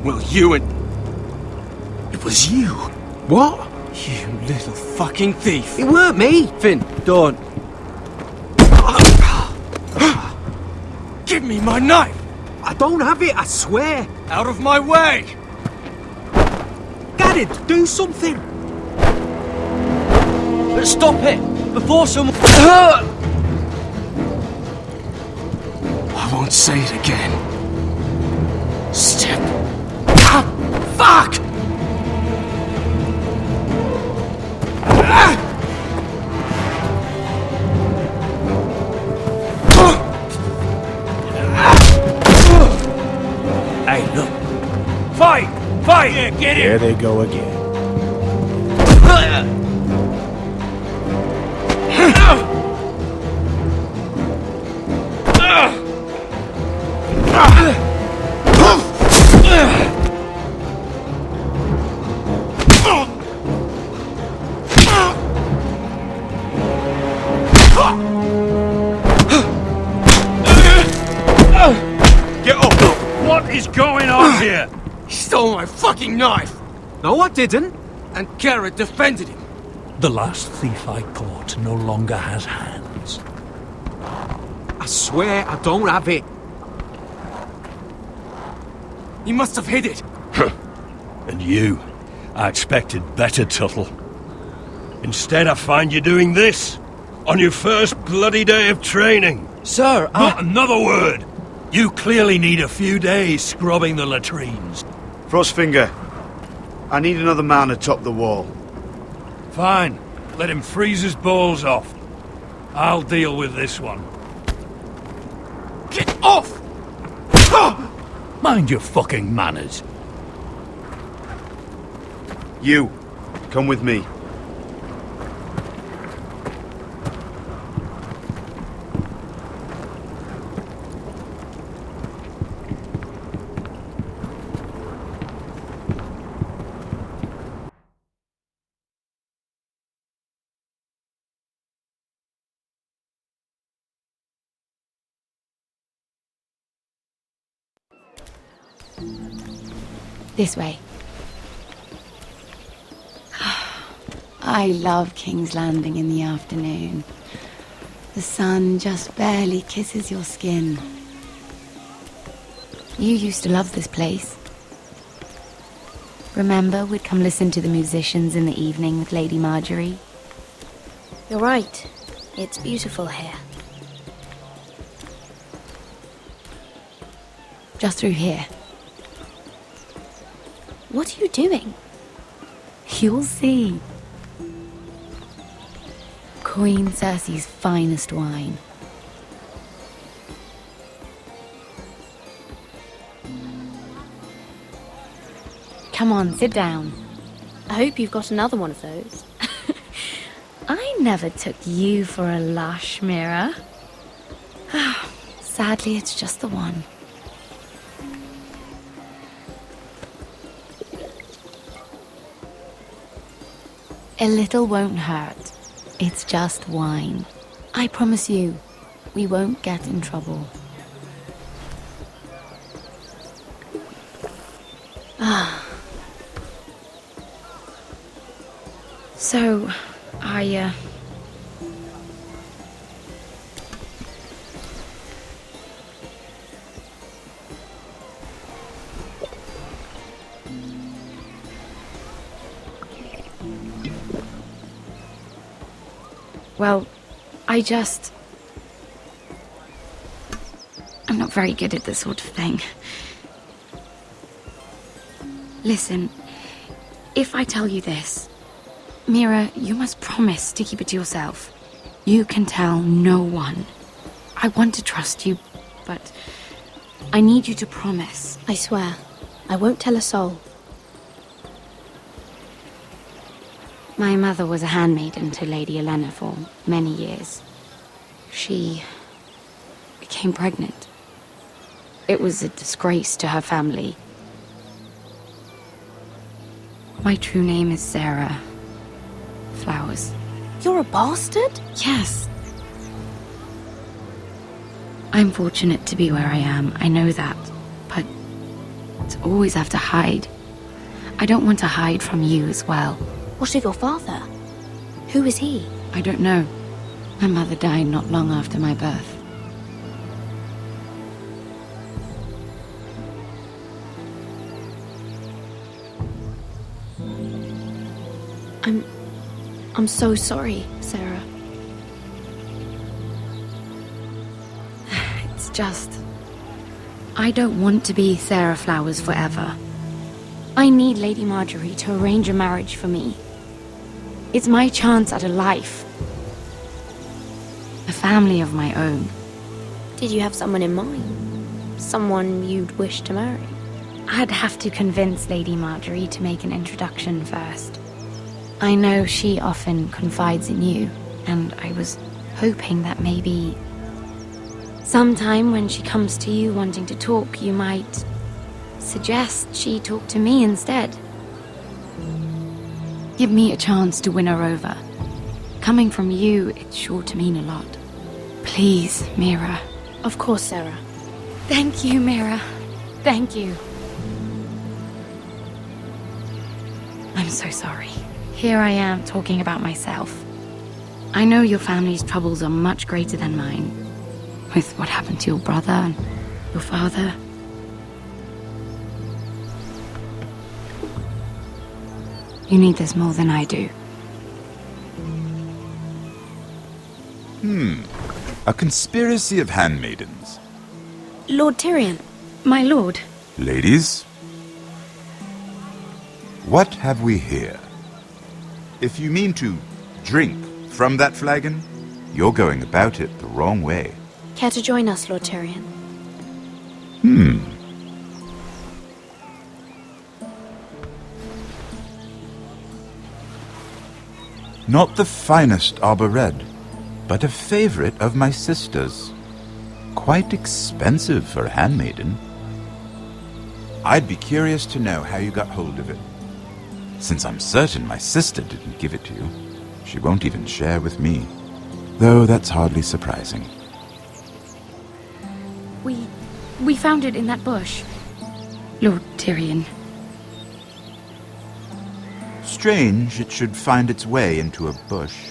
S5: Well, you and... It was you.
S14: What?
S5: You little fucking thief.
S14: It weren't me. Finn, don't.
S5: Give me my knife!
S14: I don't have it, I swear.
S5: Out of my way!
S14: Gared, do something.
S5: Stop it! Before someone... I won't say it again. Step... Ah, fuck!
S16: Hey, look. Fight! Fight! Yeah, get it!
S18: There they go again.
S16: Get up! What is going on here?
S5: He stole my fucking knife!
S14: No, I didn't.
S5: And Gared defended him.
S16: The last thief I caught no longer has hands.
S14: I swear I don't have it.
S5: He must have hid it.
S16: And you? I expected better, Tuttle. Instead, I find you doing this. On your first bloody day of training.
S5: Sir,
S16: Not another word! You clearly need a few days scrubbing the latrines.
S4: Frostfinger, I need another man atop the wall.
S16: Fine. Let him freeze his balls off. I'll deal with this one.
S5: Get off!
S16: Mind your fucking manners.
S4: You, come with me.
S7: This way. I love King's Landing in the afternoon. The sun just barely kisses your skin. You used to love this place. Remember, we'd come listen to the musicians in the evening with Lady Marjorie?
S20: You're right. It's beautiful here.
S7: Just through here.
S20: What are you doing?
S7: You'll see. Queen Cersei's finest wine. Come on, sit down.
S20: I hope you've got another one of those.
S7: I never took you for a lush, Mira. Sadly, it's just the one. A little won't hurt. It's just wine. I promise you, we won't get in trouble. So, well, I'm not very good at this sort of thing. Listen, if I tell you this, Mira, you must promise to keep it to yourself. You can tell no one. I want to trust you, but I need you to promise.
S20: I swear, I won't tell a soul.
S7: My mother was a handmaiden to Lady Olenna for many years. She became pregnant. It was a disgrace to her family. My true name is Sarah. flowers.
S6: You're a bastard?
S7: Yes. I'm fortunate to be where I am, I know that. But to always have to hide. I don't want to hide from you as well.
S20: What of your father? Who is he?
S7: I don't know. My mother died not long after my birth.
S20: I'm so sorry, Sarah.
S7: It's just... I don't want to be Sarah Flowers forever. I need Lady Marjorie to arrange a marriage for me. It's my chance at a life. A family of my own.
S20: Did you have someone in mind? Someone you'd wish to marry?
S7: I'd have to convince Lady Marjorie to make an introduction first. I know she often confides in you, and I was hoping that maybe sometime when she comes to you wanting to talk, you might suggest she talk to me instead. Give me a chance to win her over. Coming from you, it's sure to mean a lot. Please, Mira.
S20: Of course, Sarah.
S7: Thank you, Mira. Thank you. I'm so sorry. Here I am talking about myself. I know your family's troubles are much greater than mine. With what happened to your brother and your father. You need this more than I do.
S8: A conspiracy of handmaidens.
S20: Lord Tyrion.
S7: My lord.
S8: Ladies, what have we here? If you mean to drink from that flagon, you're going about it the wrong way.
S20: Care to join us, Lord Tyrion?
S8: Not the finest arbor red, but a favorite of my sister's. Quite expensive for a handmaiden. I'd be curious to know how you got hold of it. Since I'm certain my sister didn't give it to you, she won't even share with me. Though that's hardly surprising.
S7: We found it in that bush. Lord Tyrion.
S8: Strange it should find its way into a bush.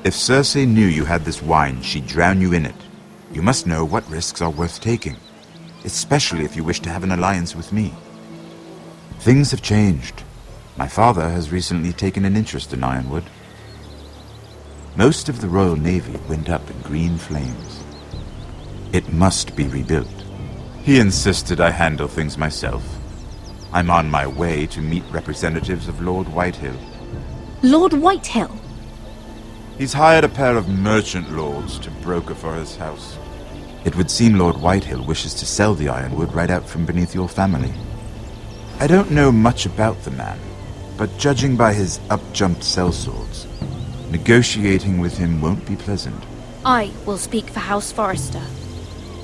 S8: If Cersei knew you had this wine, she'd drown you in it. You must know what risks are worth taking, especially if you wish to have an alliance with me. Things have changed. My father has recently taken an interest in Ironwood. Most of the Royal Navy went up in green flames. It must be rebuilt. He insisted I handle things myself. I'm on my way to meet representatives of Lord Whitehill.
S6: Lord Whitehill?
S8: He's hired a pair of merchant lords to broker for his house. It would seem Lord Whitehill wishes to sell the ironwood right out from beneath your family. I don't know much about the man, but judging by his up-jumped sellswords, negotiating with him won't be pleasant.
S20: I will speak for House Forrester.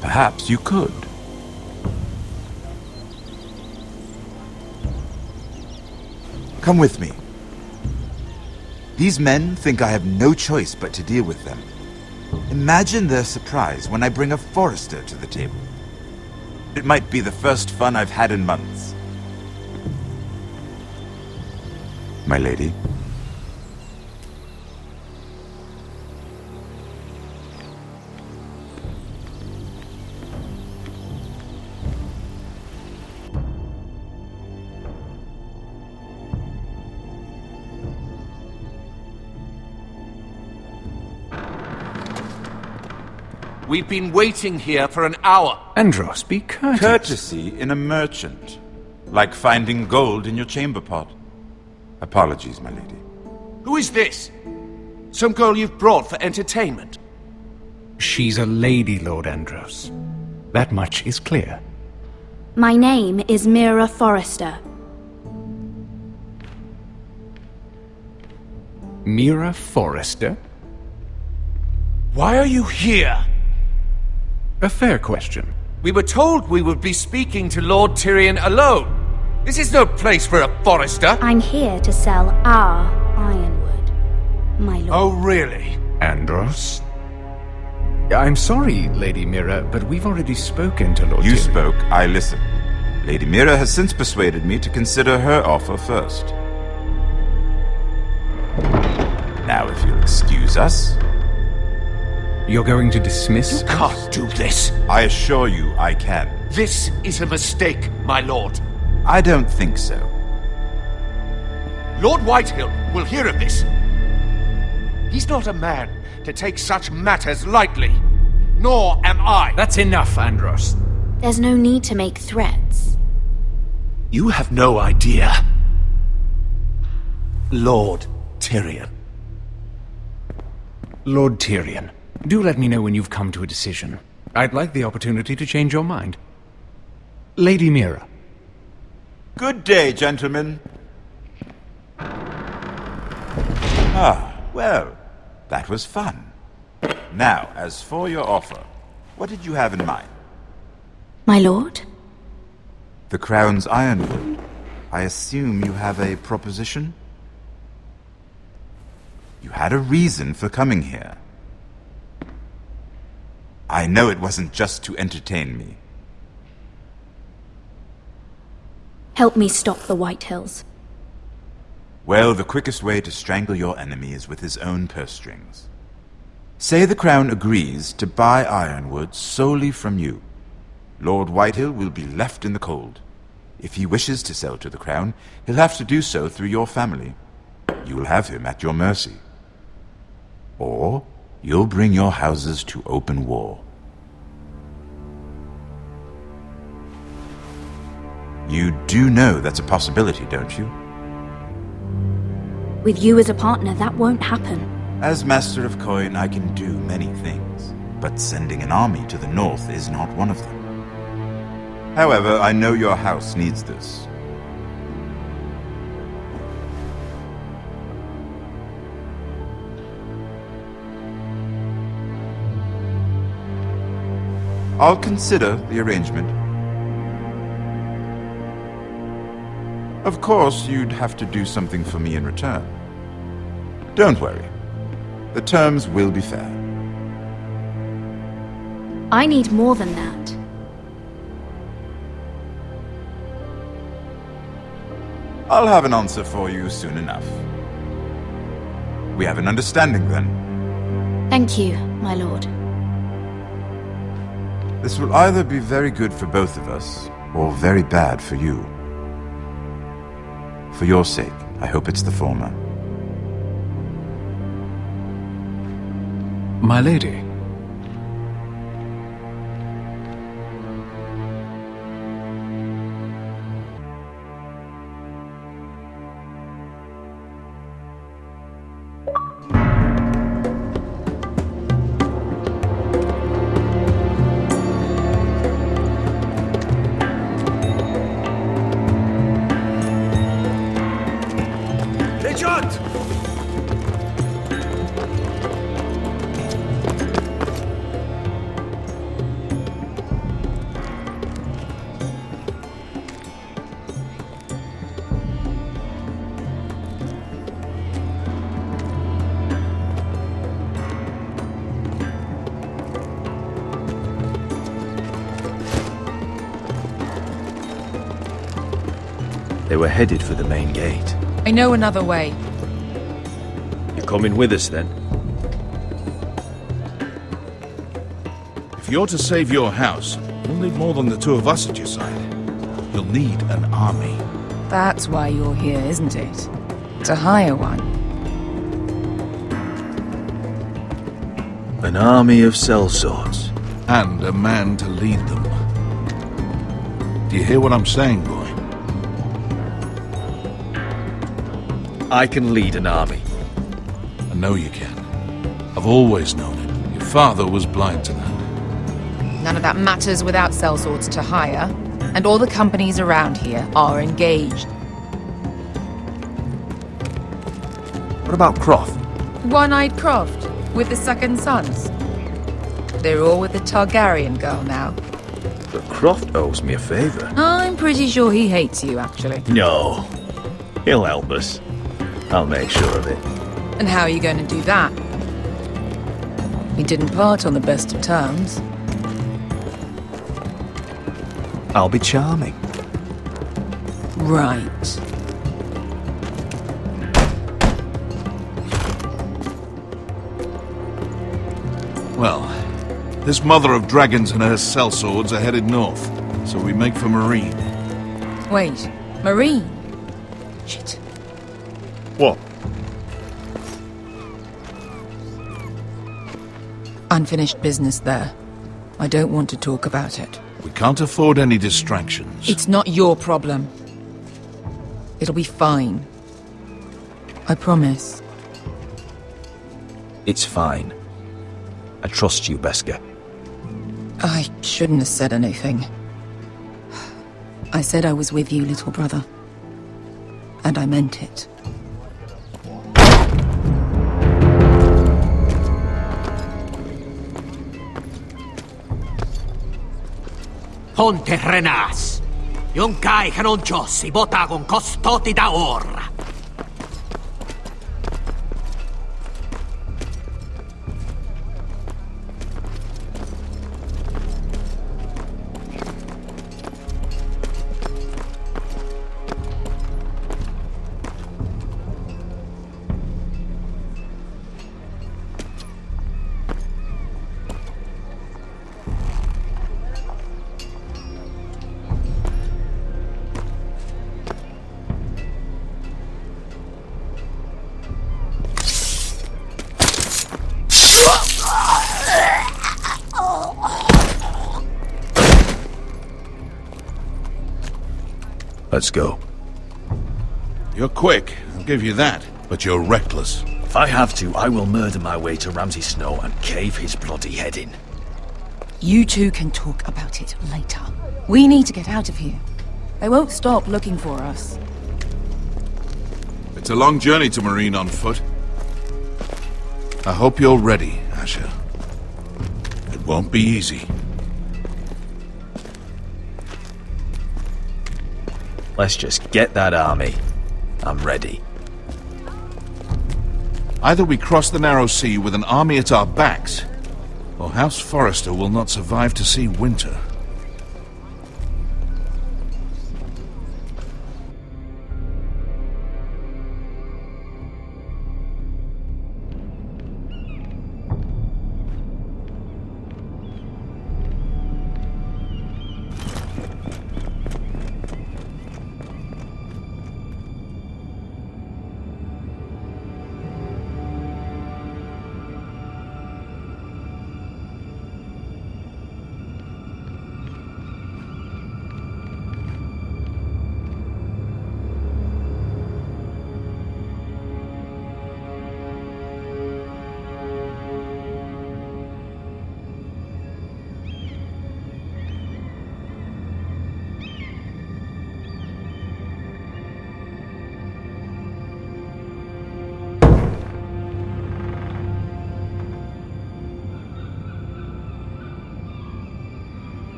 S8: Perhaps you could. Come with me. These men think I have no choice but to deal with them. Imagine their surprise when I bring a Forrester to the table. It might be the first fun I've had in months. My lady.
S3: We've been waiting here for an hour.
S9: Andros, be courteous.
S8: Courtesy in a merchant. Like finding gold in your chamber pot. Apologies, my lady.
S3: Who is this? Some girl you've brought for entertainment?
S9: She's a lady, Lord Andros. That much is clear.
S20: My name is Mira Forrester.
S9: Mira Forrester?
S3: Why are you here?
S9: A fair question.
S3: We were told we would be speaking to Lord Tyrion alone.
S1: This is no place for a Forrester.
S20: I'm here to sell our ironwood, my lord.
S1: Oh, really?
S12: Andros? I'm sorry, Lady Mira, but we've already spoken to Lord
S8: You
S12: Tyrion.
S8: spoke, I listened. Lady Mira has since persuaded me to consider her offer first. Now, if you'll excuse us...
S12: You're going to dismiss
S1: You can't do this.
S8: I assure you I can.
S1: This is a mistake, my lord.
S8: I don't think so.
S1: Lord Whitehill will hear of this. He's not a man to take such matters lightly. Nor am I.
S12: That's enough, Andros.
S20: There's no need to make threats.
S3: You have no idea. Lord Tyrion.
S12: Lord Tyrion, do let me know when you've come to a decision. I'd like the opportunity to change your mind. Lady Mira.
S8: Good day, gentlemen. Ah, well, that was fun. Now, as for your offer, what did you have in mind?
S20: My lord?
S8: The Crown's ironwood. I assume you have a proposition? You had a reason for coming here. I know it wasn't just to entertain me.
S20: Help me stop the Whitehills.
S8: Well, the quickest way to strangle your enemy is with his own purse strings. Say the Crown agrees to buy ironwood solely from you. Lord Whitehill will be left in the cold. If he wishes to sell to the Crown, he'll have to do so through your family. You will have him at your mercy. Or you'll bring your houses to open war. You do know that's a possibility, don't you?
S20: With you as a partner, that won't happen.
S8: As Master of Coin, I can do many things, but sending an army to the north is not one of them. However, I know your house needs this. I'll consider the arrangement. Of course, you'd have to do something for me in return. Don't worry. The terms will be fair.
S20: I need more than that.
S8: I'll have an answer for you soon enough. We have an understanding then.
S20: Thank you, my lord.
S8: This will either be very good for both of us, or very bad for you. For your sake, I hope it's the former.
S12: My lady.
S10: They were headed for the main gate.
S23: I know another way.
S10: You're coming with us then?
S9: If you're to save your house, you'll need more than the two of us at your side. You'll need an army.
S23: That's why you're here, isn't it? To hire one.
S10: An army of sellswords.
S9: And a man to lead them. Do you hear what I'm saying, boy?
S10: I can lead an army.
S9: I know you can. I've always known it. Your father was blind to that.
S23: None of that matters without sellswords to hire, and all the companies around here are engaged.
S10: What about Croft?
S23: One-eyed Croft, with the second sons. They're all with the Targaryen girl now.
S10: but Croft owes me a favour.
S23: I'm pretty sure he hates you, actually.
S10: No. He'll help us. I'll make sure of it.
S23: And how are you going to do that? We didn't part on the best of terms.
S10: I'll be charming.
S23: Right.
S9: Well, this mother of dragons and her sellswords are headed north, so we make for Marine.
S23: Wait, Marine? Shit.
S9: What?
S23: Unfinished business there. I don't want to talk about it.
S9: We can't afford any distractions.
S23: It's not your problem. It'll be fine. I promise.
S10: It's fine. I trust you, Beskha.
S23: I shouldn't have said anything. I said I was with you, little brother. And I meant it.
S2: Ponte Renas. Yung kai kanon Diyos ibotagong kostoti daor.
S10: Let's go.
S9: You're quick, I'll give you that, but you're reckless.
S10: If I have to, I will murder my way to Ramsay Snow and cave his bloody head in.
S23: You two can talk about it later. We need to get out of here. They won't stop looking for us.
S9: It's a long journey to Marine on foot. I hope you're ready, Asher. It won't be easy.
S10: Let's just get that army. I'm ready.
S9: Either we cross the narrow sea with an army at our backs, or House Forrester will not survive to see winter.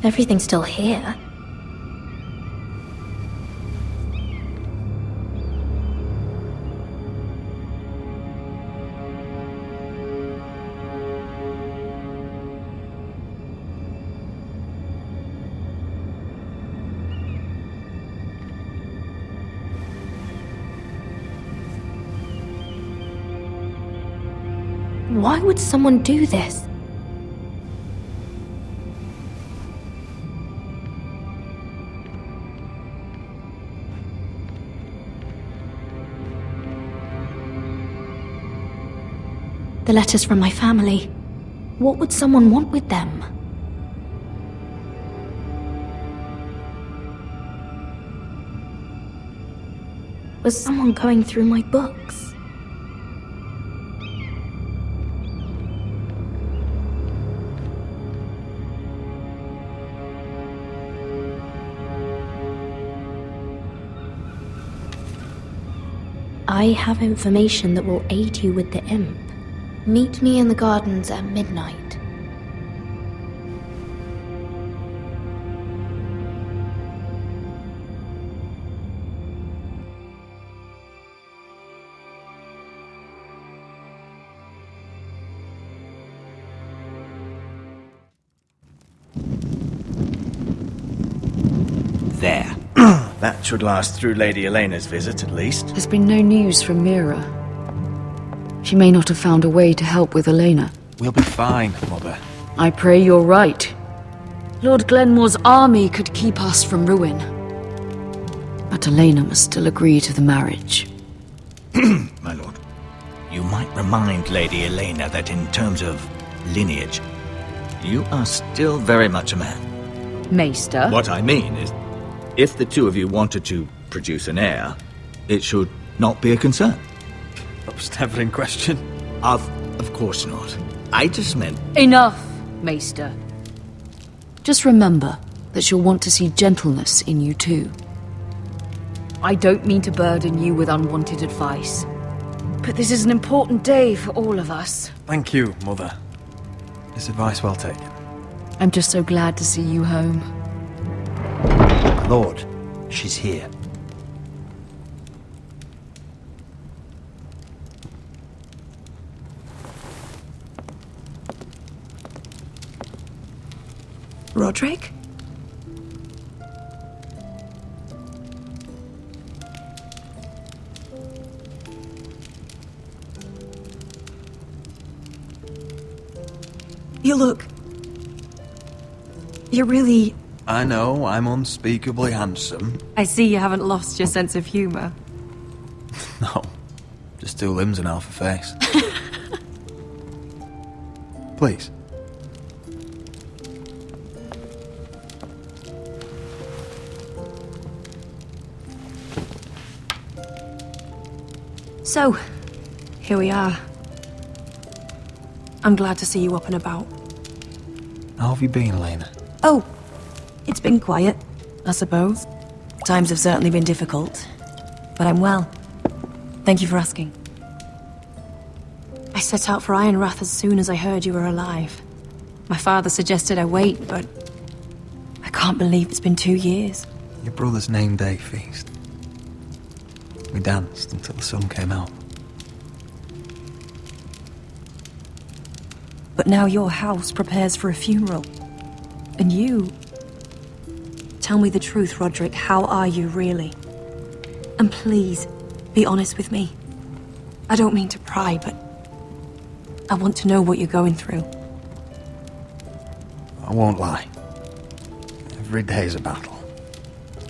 S20: Everything's still here. Why would someone do this? The letters from my family. What would someone want with them? Was someone going through my books? I have information that will aid you with the imp. Meet me in the gardens at midnight.
S4: There. That should last through Lady Elena's visit, at least.
S7: There's been no news from Mira. She may not have found a way to help with Elena.
S5: We'll be fine, Mother.
S7: I pray you're right. Lord Glenmore's army could keep us from ruin. But Elena must still agree to the marriage.
S4: My lord, you might remind Lady Elena that in terms of lineage, you are still very much a man.
S7: Maester?
S4: What I mean is, if the two of you wanted to produce an heir, it should not be a concern.
S5: That was never in question.
S4: Of course not. I just meant...
S7: Enough, Maester. Just remember that she'll want to see gentleness in you too. I don't mean to burden you with unwanted advice, but this is an important day for all of us.
S5: Thank you, Mother. This advice well taken.
S7: I'm just so glad to see you home.
S18: Lord, she's here.
S6: Roderick? You look... You're really...
S5: I know, I'm unspeakably handsome.
S6: I see you haven't lost your sense of humor.
S5: No, just two limbs and half a face. Please.
S6: So, here we are. I'm glad to see you up and about.
S5: How have you been, Elena?
S6: Oh, it's been quiet, I suppose. Times have certainly been difficult, but I'm well. Thank you for asking. I set out for Ironrath as soon as I heard you were alive. My father suggested I wait, but I can't believe it's been 2 years.
S5: Your brother's name day feast. We danced until the sun came out.
S6: But now your house prepares for a funeral. And you... Tell me the truth, Roderick. How are you, really? And please, be honest with me. I don't mean to pry, but... I want to know what you're going through.
S5: I won't lie. Every day's a battle.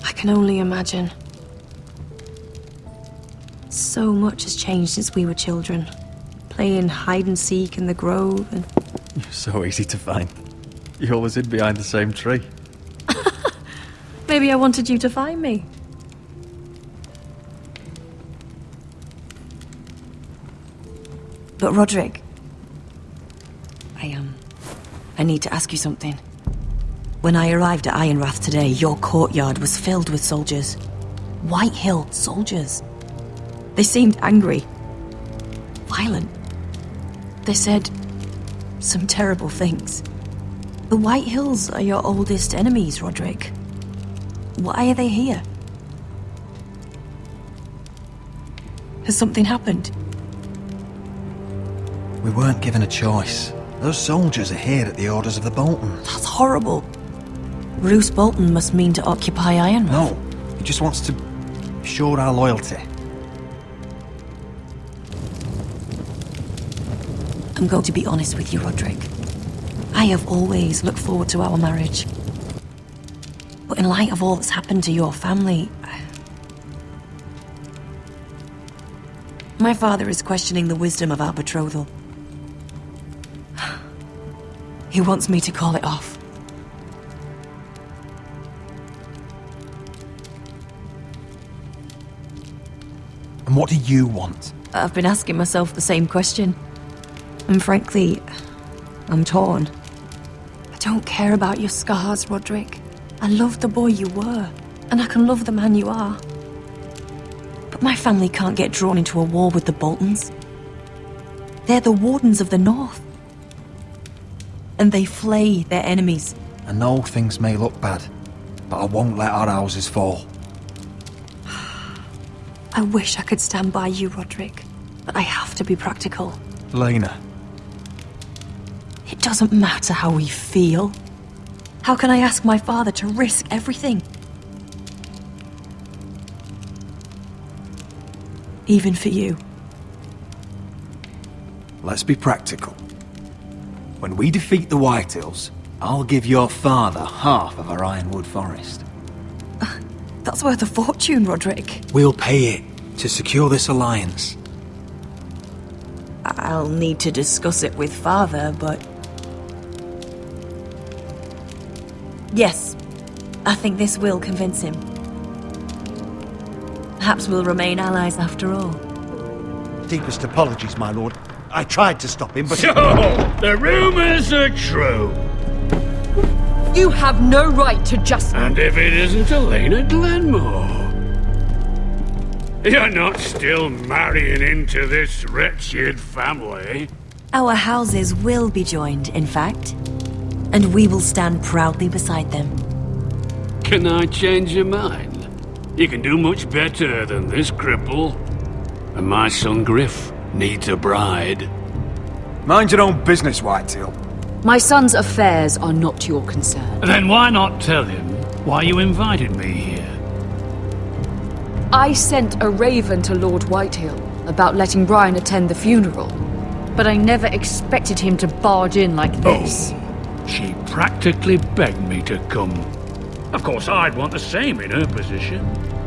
S6: I can only imagine. So much has changed since we were children. Playing hide-and-seek in the grove and...
S5: You're so easy to find. You always hid behind the same tree.
S6: Maybe I wanted you to find me. But Roderick... I need to ask you something. When I arrived at Ironrath today, your courtyard was filled with soldiers. Whitehill soldiers. They seemed angry. Violent. They said some terrible things. The Whitehills are your oldest enemies, Roderick. Why are they here? Has something happened?
S5: We weren't given a choice. Those soldiers are here at the orders of the Boltons.
S6: That's horrible. Roose Bolton must mean to occupy Ironrath.
S5: No, he just wants to show our loyalty.
S6: I'm going to be honest with you, Roderick. I have always looked forward to our marriage. But in light of all that's happened to your family... My father is questioning the wisdom of our betrothal. He wants me to call it off.
S5: And what do you want?
S6: I've been asking myself the same question. And frankly, I'm torn. I don't care about your scars, Roderick. I love the boy you were, and I can love the man you are. But
S11: But my family can't get drawn into a war with the Boltons. They're the Wardens of the North. And they flay their enemies.
S5: I know things may look bad, but I won't let our houses fall.
S11: I wish I could stand by you, Roderick, but I have to be practical.
S5: Lena.
S11: It doesn't matter how we feel. How can I ask my father to risk everything? Even for you.
S5: Let's be practical. When we defeat the Whitehills, I'll give your father half of our Ironwood forest.
S11: That's worth a fortune, Roderick.
S5: We'll pay it to secure this alliance.
S11: I'll need to discuss it with father, but... Yes, I think this will convince him. Perhaps we'll remain allies after all.
S18: Deepest apologies, my lord. I tried to stop him, but...
S16: So, the rumors are true.
S7: You have no right to just...
S16: And if it isn't Elena Glenmore? You're not still marrying into this wretched family.
S11: Our houses will be joined, in fact. And we will stand proudly beside them.
S16: Can I change your mind? You can do much better than this cripple. And my son Griff needs a bride.
S5: Mind your own business, Whitehill.
S7: My son's affairs are not your concern.
S16: Then why not tell him why you invited me here?
S7: I sent a raven to Lord Whitehill about letting Brian attend the funeral, but I never expected him to barge in like this.
S16: Oh, she practically begged me to come. Of course, I'd want the same in her position.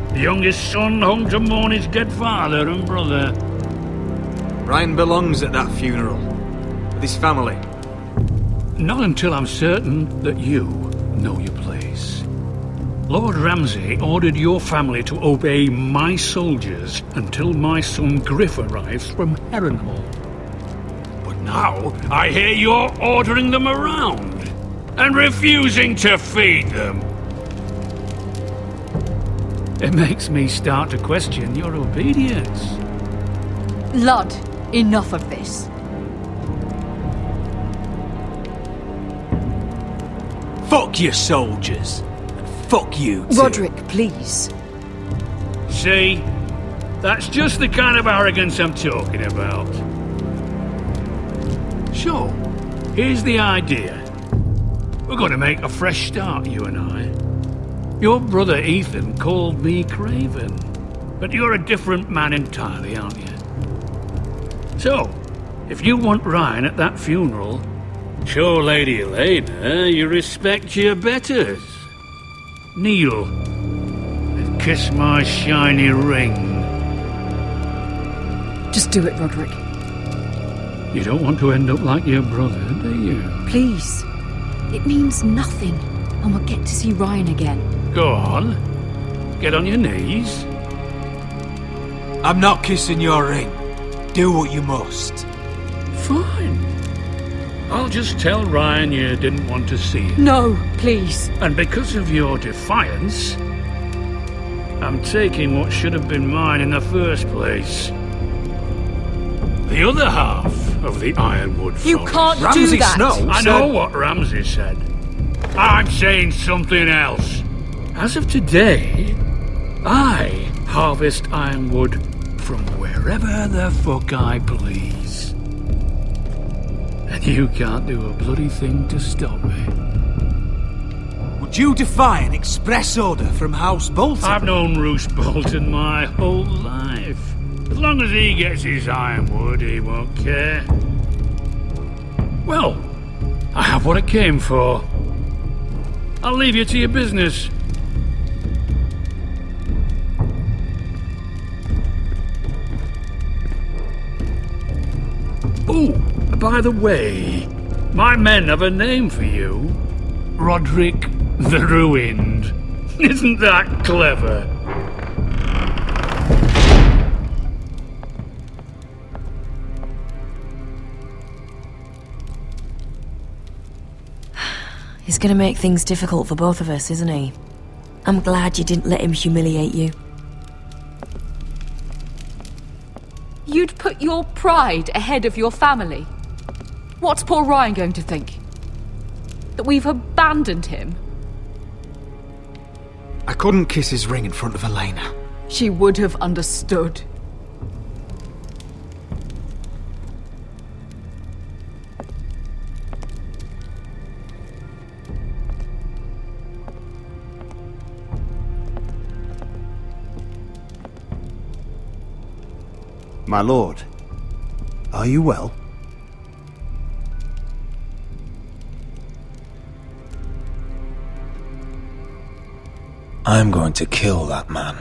S16: The youngest son home to mourn his dead father and brother.
S5: Brian belongs at that funeral, with his family.
S16: Not until I'm certain that you know your place. Lord Ramsay ordered your family to obey my soldiers until my son Griff arrives from Harrenhal. But now, I hear you're ordering them around and refusing to feed them. It makes me start to question your obedience.
S7: Lud, enough of this.
S5: Fuck your soldiers. And fuck you too.
S7: Roderick, please.
S16: See? That's just the kind of arrogance I'm talking about. So, here's the idea. We're going to make a fresh start, you and I. Your brother Ethan called me Craven, but you're a different man entirely, aren't you? So, if you want Ryan at that funeral, show Lady Elena you respect your betters. Kneel and kiss my shiny ring.
S7: Just do it, Roderick.
S16: You don't want to end up like your brother, do you?
S7: Please. It means nothing, and we'll get to see Ryan again.
S16: Go on. Get on your knees.
S5: I'm not kissing your ring. Do what you must.
S16: Fine. I'll just tell Ryan you didn't want to see it.
S7: No, please.
S16: And because of your defiance, I'm taking what should have been mine in the first place. The other half of the Ironwood Forest.
S7: You can't do that!
S5: Snow
S16: I know what Ramsay said. I'm saying something else. As of today, I harvest ironwood from wherever the fuck I please. And you can't do a bloody thing to stop me.
S5: Would you defy an express order from House Bolton?
S16: I've known Roose Bolton my whole life. As long as he gets his ironwood, he won't care. Well, I have what I came for. I'll leave you to your business. Oh, by the way, my men have a name for you. Roderick the Ruined. Isn't that clever?
S11: He's gonna make things difficult for both of us, isn't he? I'm glad you didn't let him humiliate you.
S13: You'd put your pride ahead of your family. What's poor Ryan going to think? That we've abandoned him?
S5: I couldn't kiss his ring in front of Elena.
S13: She would have understood.
S18: My lord, are you well?
S10: I'm going to kill that man.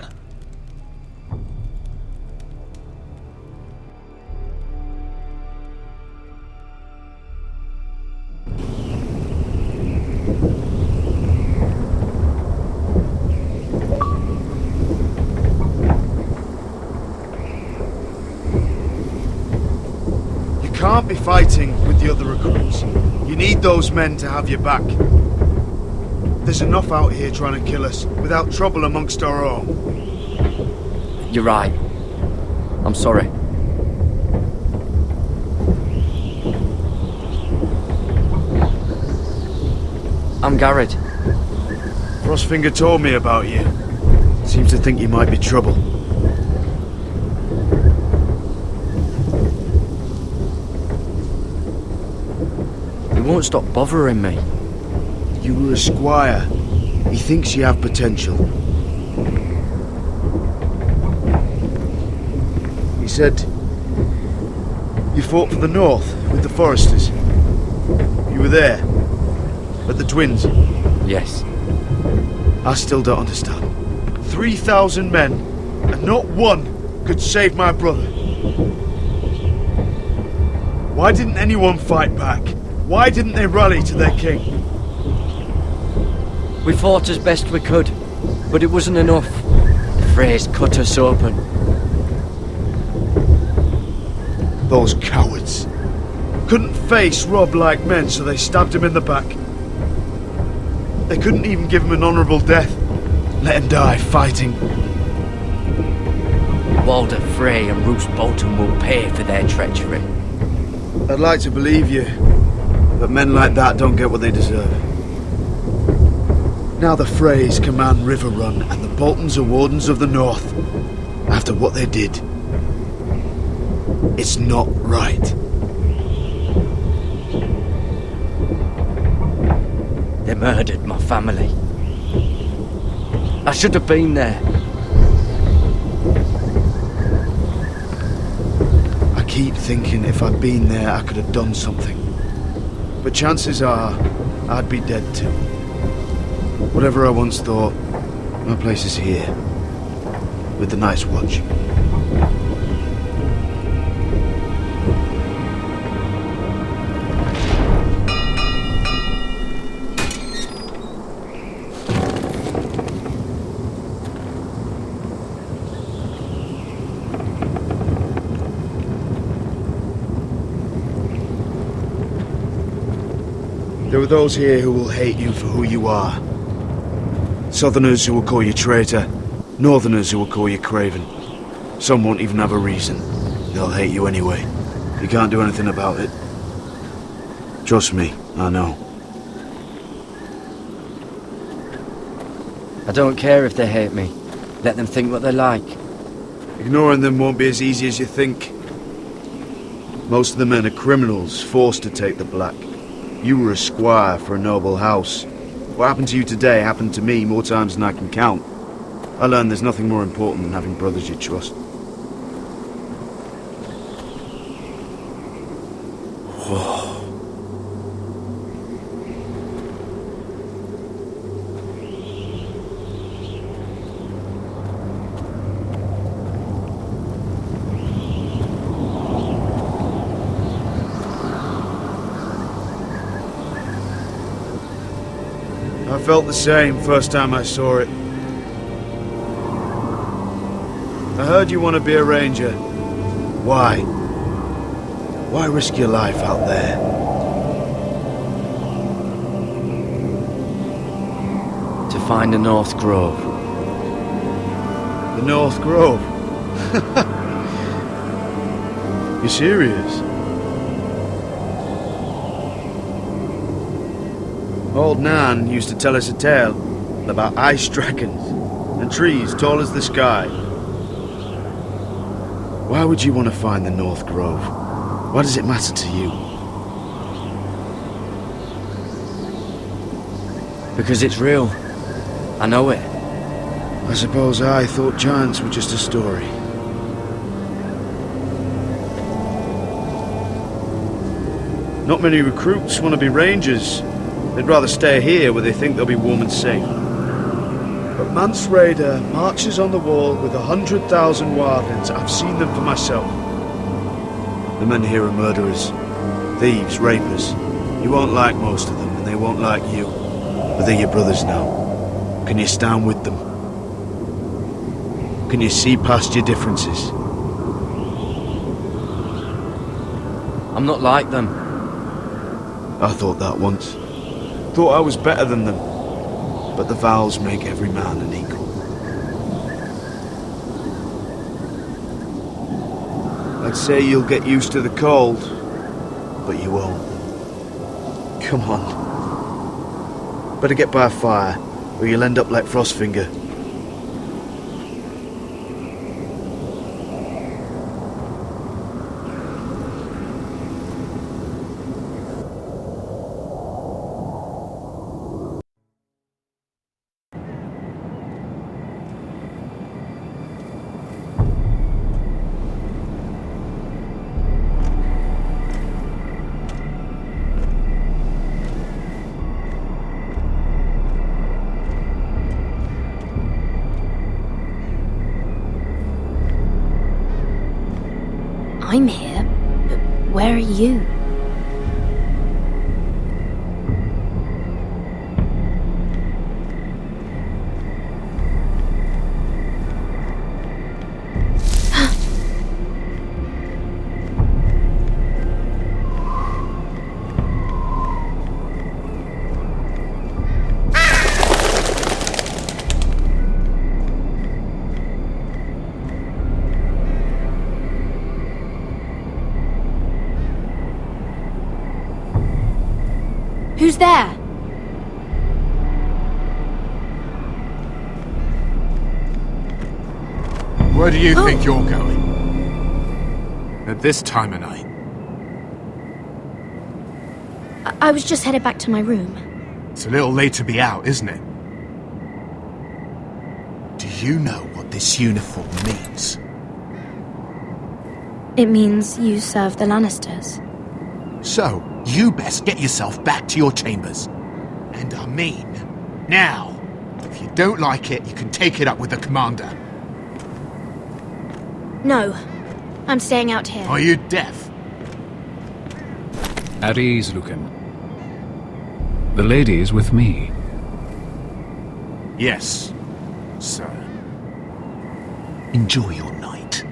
S17: You can't be fighting with the other recruits. You need those men to have your back. There's enough out here trying to kill us, without trouble amongst our own.
S21: You're right. I'm sorry. I'm Gared.
S17: Frostfinger told me about you. Seems to think you might be trouble.
S21: He won't stop bothering me.
S17: You were a squire. He thinks you have potential. He said you fought for the North with the Forresters. You were there, at the Twins.
S21: Yes.
S17: I still don't understand. 3,000 men, and not one could save my brother. Why didn't anyone fight back? Why didn't they rally to their king?
S21: We fought as best we could, but it wasn't enough. The Freys cut us open.
S17: Those cowards. Couldn't face Robb like men, so they stabbed him in the back. They couldn't even give him an honourable death. Let him die fighting.
S21: Walder Frey and Roose Bolton will pay for their treachery.
S17: I'd like to believe you, but men like that don't get what they deserve. Now the Freys command Riverrun, and the Boltons are Wardens of the North. After what they did. It's not right.
S21: They murdered my family. I should have been there.
S17: I keep thinking if I'd been there, I could have done something. But chances are, I'd be dead too. Whatever I once thought, my place is here. With the Night's Watch. There are those here who will hate you for who you are. Southerners who will call you traitor. Northerners who will call you craven. Some won't even have a reason. They'll hate you anyway. You can't do anything about it. Trust me, I know.
S21: I don't care if they hate me. Let them think what they like.
S17: Ignoring them won't be as easy as you think. Most of the men are criminals, forced to take the black. You were a squire for a noble house. What happened to you today happened to me more times than I can count. I learned there's nothing more important than having brothers you trust. I felt the same first time I saw it. I heard you want to be a ranger. Why? Why risk your life out there?
S21: To find the North Grove.
S17: The North Grove? You serious? Old Nan used to tell us a tale about ice dragons and trees tall as the sky. Why would you want to find the North Grove? Why does it matter to you?
S21: Because it's real. I know it.
S17: I suppose I thought giants were just a story. Not many recruits want to be rangers. They'd rather stay here where they think they'll be warm and safe. But Mance Rayder marches on the wall with 100,000 wildlings. I've seen them for myself. The men here are murderers, thieves, rapers. You won't like most of them, and they won't like you. But they're your brothers now. Can you stand with them? Can you see past your differences?
S21: I'm not like them.
S17: I thought that once. Thought I was better than them. But the vows make every man an equal. I'd say you'll get used to the cold, but you won't. Come on. Better get by a fire, or you'll end up like Frostfinger.
S20: I'm here, but where are you? Who's there?
S1: Where do you think you're going? At this time of night?
S20: I was just headed back to my room.
S1: It's a little late to be out, isn't it? Do you know what this uniform means?
S20: It means you serve the Lannisters.
S1: So, you best get yourself back to your chambers. And I mean, now. If you don't like it, you can take it up with the commander.
S20: No, I'm staying out here.
S1: Are you deaf?
S12: At ease, Lucan. The lady is with me.
S1: Yes, sir. Enjoy your night.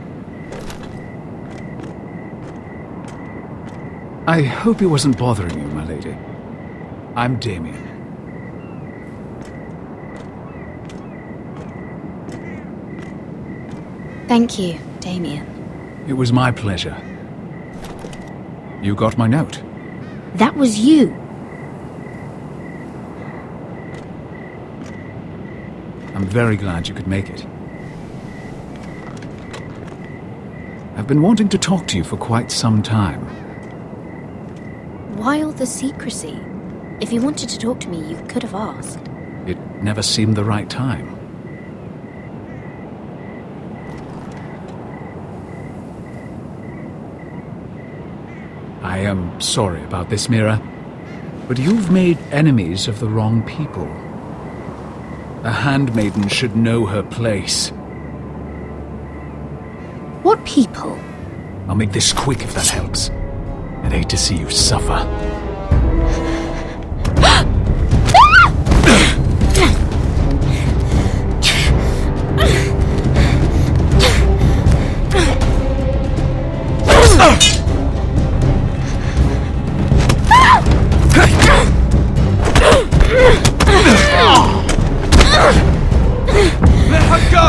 S12: I hope it wasn't bothering you, my lady. I'm Damien.
S20: Thank you, Damien.
S12: It was my pleasure. You got my note.
S20: That was you.
S12: I'm very glad you could make it. I've been wanting to talk to you for quite some time.
S20: Why all the secrecy? If you wanted to talk to me, you could have asked.
S12: It never seemed the right time. I am sorry about this, Mira, but you've made enemies of the wrong people. A handmaiden should know her place.
S20: What people?
S12: I'll make this quick if that helps. I'd hate to see you suffer.
S3: Let her go!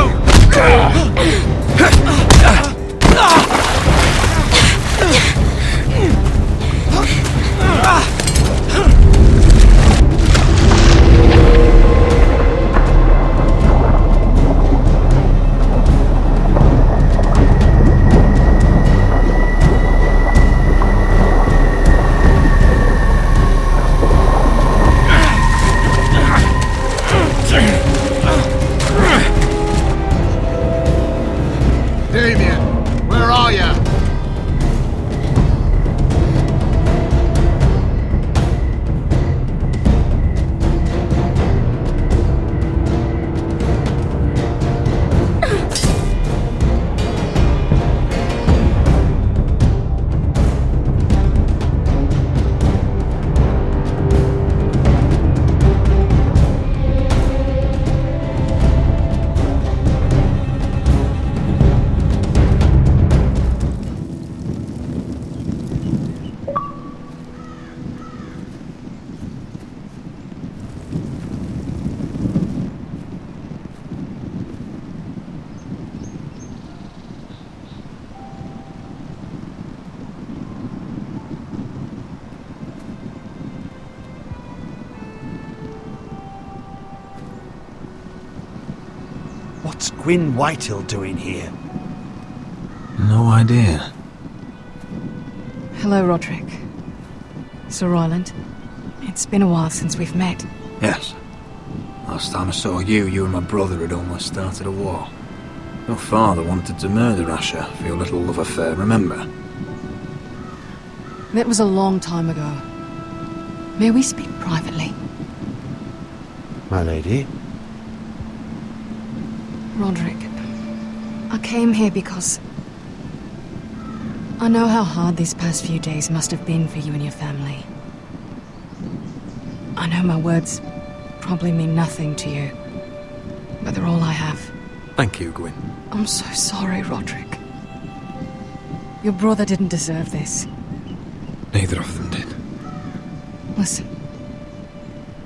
S18: What's Gwyn Whitehill doing here?
S10: No idea.
S15: Hello, Roderick. Sir Ryland. It's been a while since we've met.
S5: Yes. Last time I saw you and my brother had almost started a war. Your father wanted to murder Asher for your little love affair, remember?
S15: That was a long time ago. May we speak privately?
S18: My lady?
S15: Roderick, I came here because I know how hard these past few days must have been for you and your family. I know my words probably mean nothing to you, but they're all I have.
S5: Thank you, Gwyn.
S15: I'm so sorry, Roderick. Your brother didn't deserve this.
S5: Neither of them did.
S15: Listen,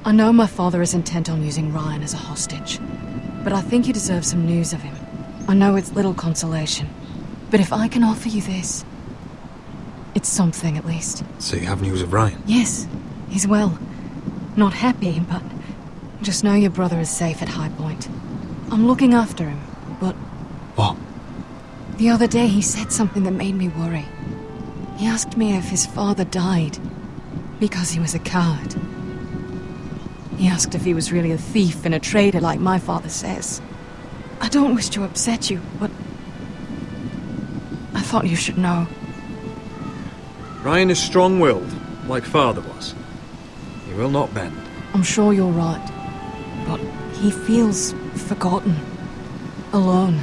S15: I know my father is intent on using Ryan as a hostage, but I think you deserve some news of him. I know it's little consolation, but if I can offer you this, it's something at least.
S5: So you have news of Ryan?
S15: Yes, he's well. Not happy, but just know your brother is safe at High Point. I'm looking after him, but...
S5: What?
S15: The other day he said something that made me worry. He asked me if his father died because he was a coward. He asked if he was really a thief and a traitor like my father says. I don't wish to upset you, but I thought you should know.
S5: Ryan is strong-willed, like father was. He will not bend.
S15: I'm sure you're right, but he feels forgotten, alone.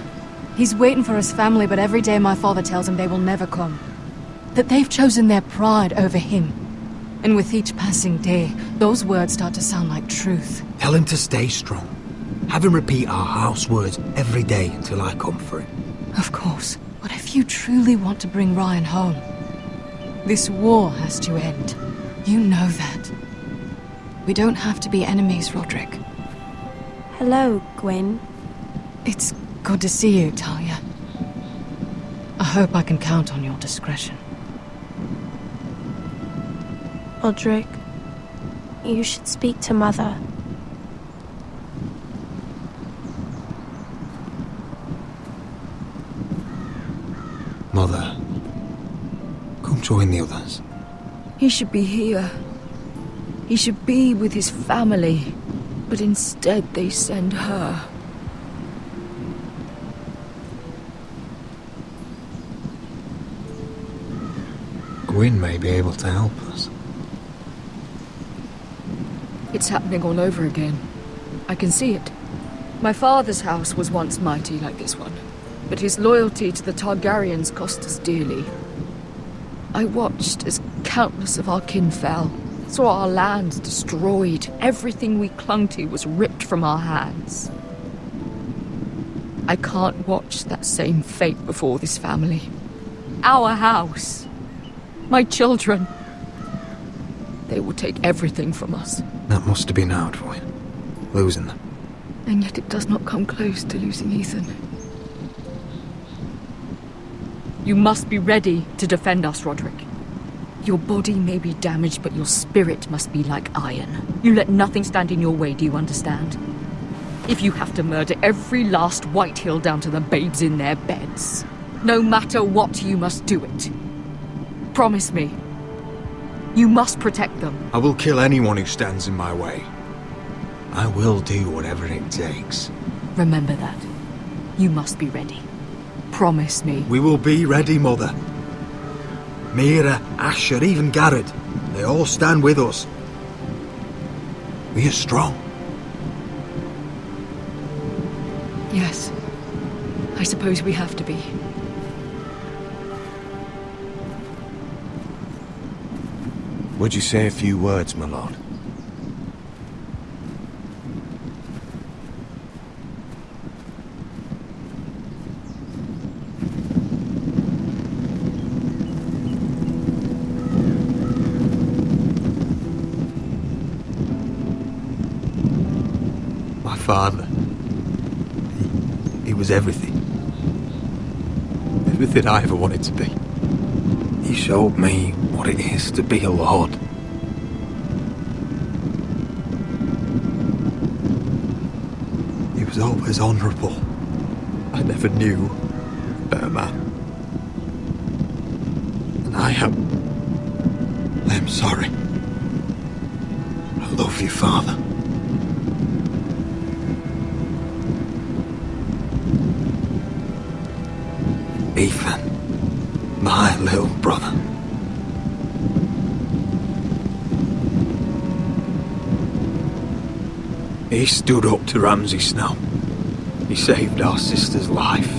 S15: He's waiting for his family, but every day my father tells him they will never come. That they've chosen their pride over him. And with each passing day, those words start to sound like truth.
S5: Tell him to stay strong. Have him repeat our house words every day until I come for him.
S15: Of course. But if you truly want to bring Ryan home, this war has to end. You know that. We don't have to be enemies, Roderick.
S6: Hello, Gwyn.
S15: It's good to see you, Talia. I hope I can count on your discretion.
S6: Roderick, you should speak to Mother.
S5: Mother, come join the others.
S7: He should be here. He should be with his family. But instead they send her.
S5: Gwyn may be able to help us.
S13: It's happening all over again. I can see it. My father's house was once mighty like this one, but his loyalty to the Targaryens cost us dearly. I watched as countless of our kin fell, saw our lands destroyed, everything we clung to was ripped from our hands. I can't watch that same fate before this family. Our house. My children. They will take everything from us.
S5: That must have been hard for you, losing them.
S13: And yet it does not come close to losing Ethan. You must be ready to defend us, Roderick. Your body may be damaged, but your spirit must be like iron. You let nothing stand in your way, do you understand? If you have to murder every last Whitehill down to the babes in their beds, no matter what, you must do it. Promise me. You must protect them.
S5: I will kill anyone who stands in my way. I will do whatever it takes.
S13: Remember that. You must be ready. Promise me.
S5: We will be ready, Mother. Mira, Asher, even Gared. They all stand with us. We are strong.
S13: Yes. I suppose we have to be.
S18: Would you say a few words, my lord?
S5: My father. He was everything. Everything I ever wanted to be. He showed me what it is to be a lord. He was always honourable, I never knew a better man. And I am sorry. I love you, Father. Ethan, my little brother. He stood up to Ramsay Snow. He saved our sister's life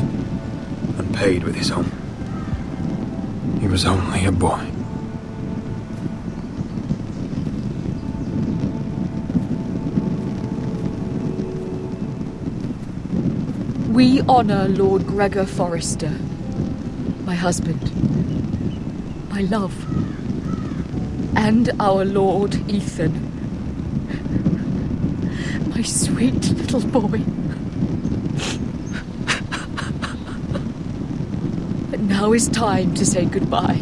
S5: and paid with his own. He was only a boy.
S13: We honor Lord Gregor Forrester, my husband, my love, and our Lord Ethan, my sweet little boy. But now is time to say goodbye.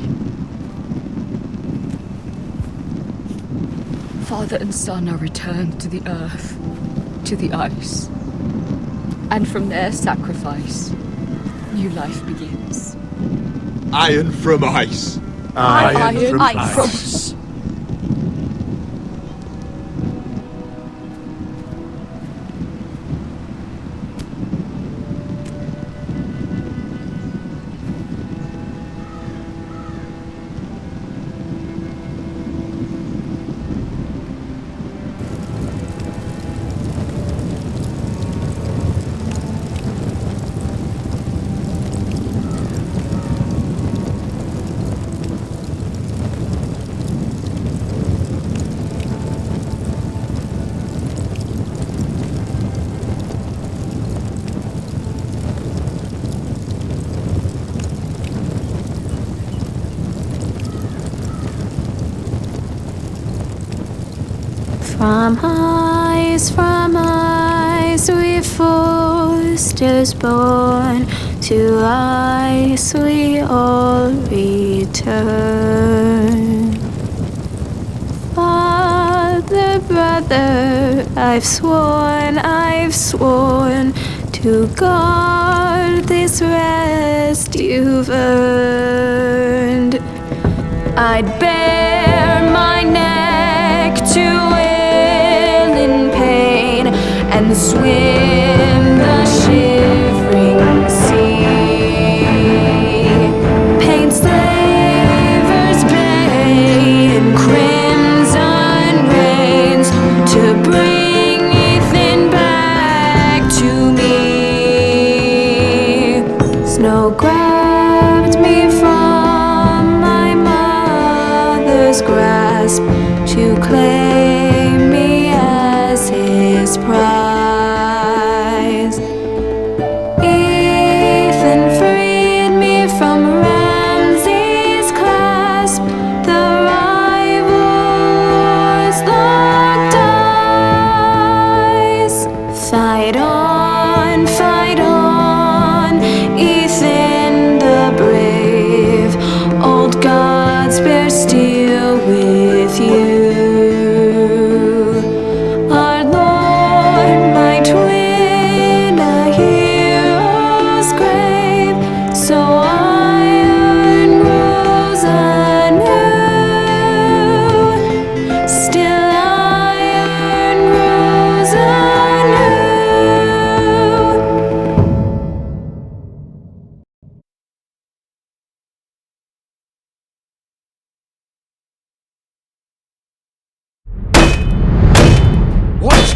S13: Father and son are returned to the earth, to the ice. And from their sacrifice, new life begins.
S1: Iron from ice.
S13: Iron from ice.
S20: From ice, we Forresters born, to ice we all return. Father, brother, I've sworn to guard this rest you've earned. I'd bare my neck to and swim the shivering sea. Paint slavers bay in crimson rains to bring Ethan back to me. Snow grabbed me from my mother's grasp to claim me as his prize.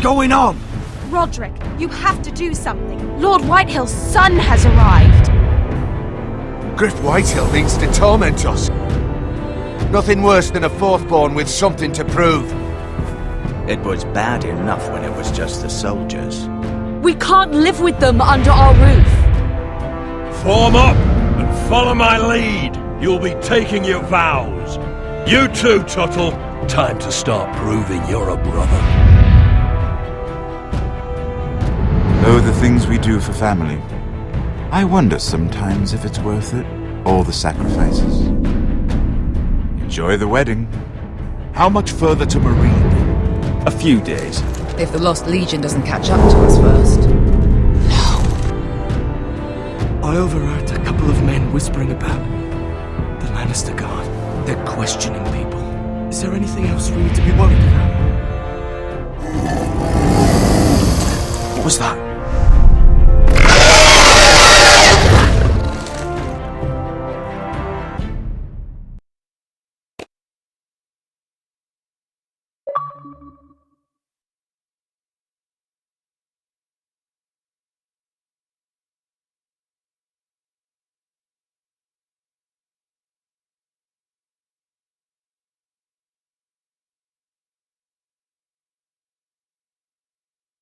S3: Going on?
S6: Roderick, you have to do something. Lord Whitehill's son has arrived.
S1: Griff Whitehill means to torment us. Nothing worse than a fourthborn with something to prove.
S4: It was bad enough when it was just the soldiers.
S13: We can't live with them under our roof.
S16: Form up and follow my lead. You'll be taking your vows. You too, Tuttle. Time to start proving you're a brother.
S8: Oh, the things we do for family. I wonder sometimes if it's worth it, all the sacrifices. Enjoy the wedding.
S1: How much further to Marine?
S10: A few days.
S23: If the Lost Legion doesn't catch up to us first.
S5: I overheard a couple of men whispering about the Lannister Guard. They're questioning people. Is there anything else we need to be worried about? What was that?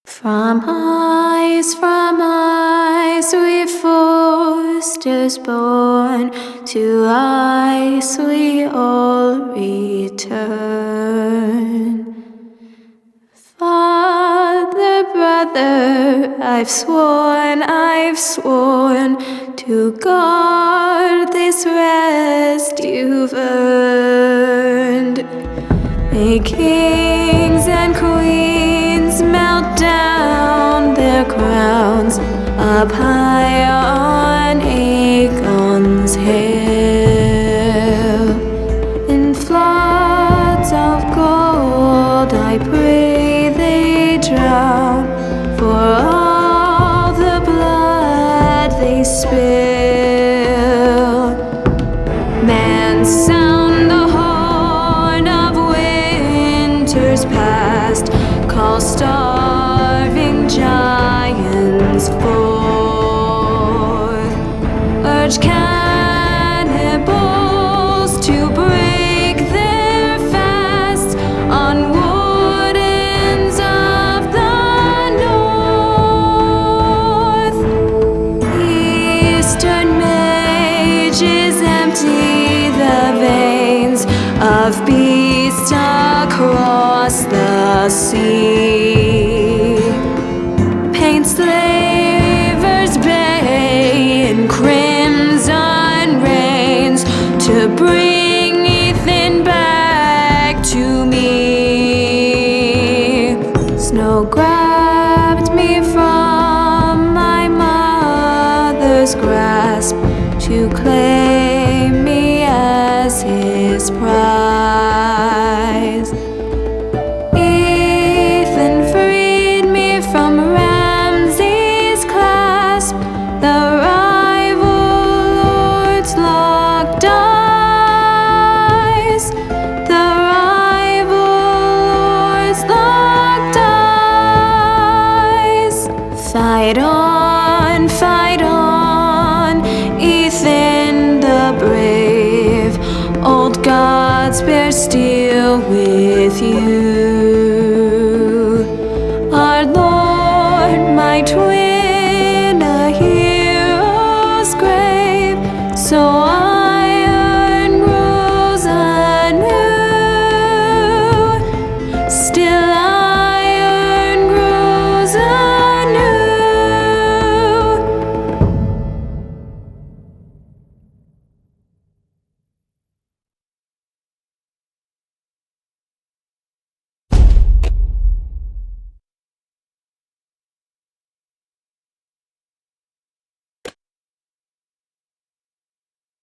S14: From ice we Forresters born, to ice we all return. Father, brother, I've sworn to guard this rest you've earned. May kings and queens melt down their crowns up high on Aegon's hill. In floods of gold I pray they drown, for all the blood they spill. Man, sound the horn of winter's past, call starving giants forth, urge cannibals to break their fast on wardens of the north. Eastern mages empty the veins of beasts across the sea. Paint slavers bay in crimson rains to bring Ethan back to me. Snow grabbed me from my mother's grasp to claim me as his prize. Ethan freed me from Ramsay's clasp, the rival lord's locked eyes, the rival lord's locked eyes. Fight on, Ethan the brave, old gods bear steel with you.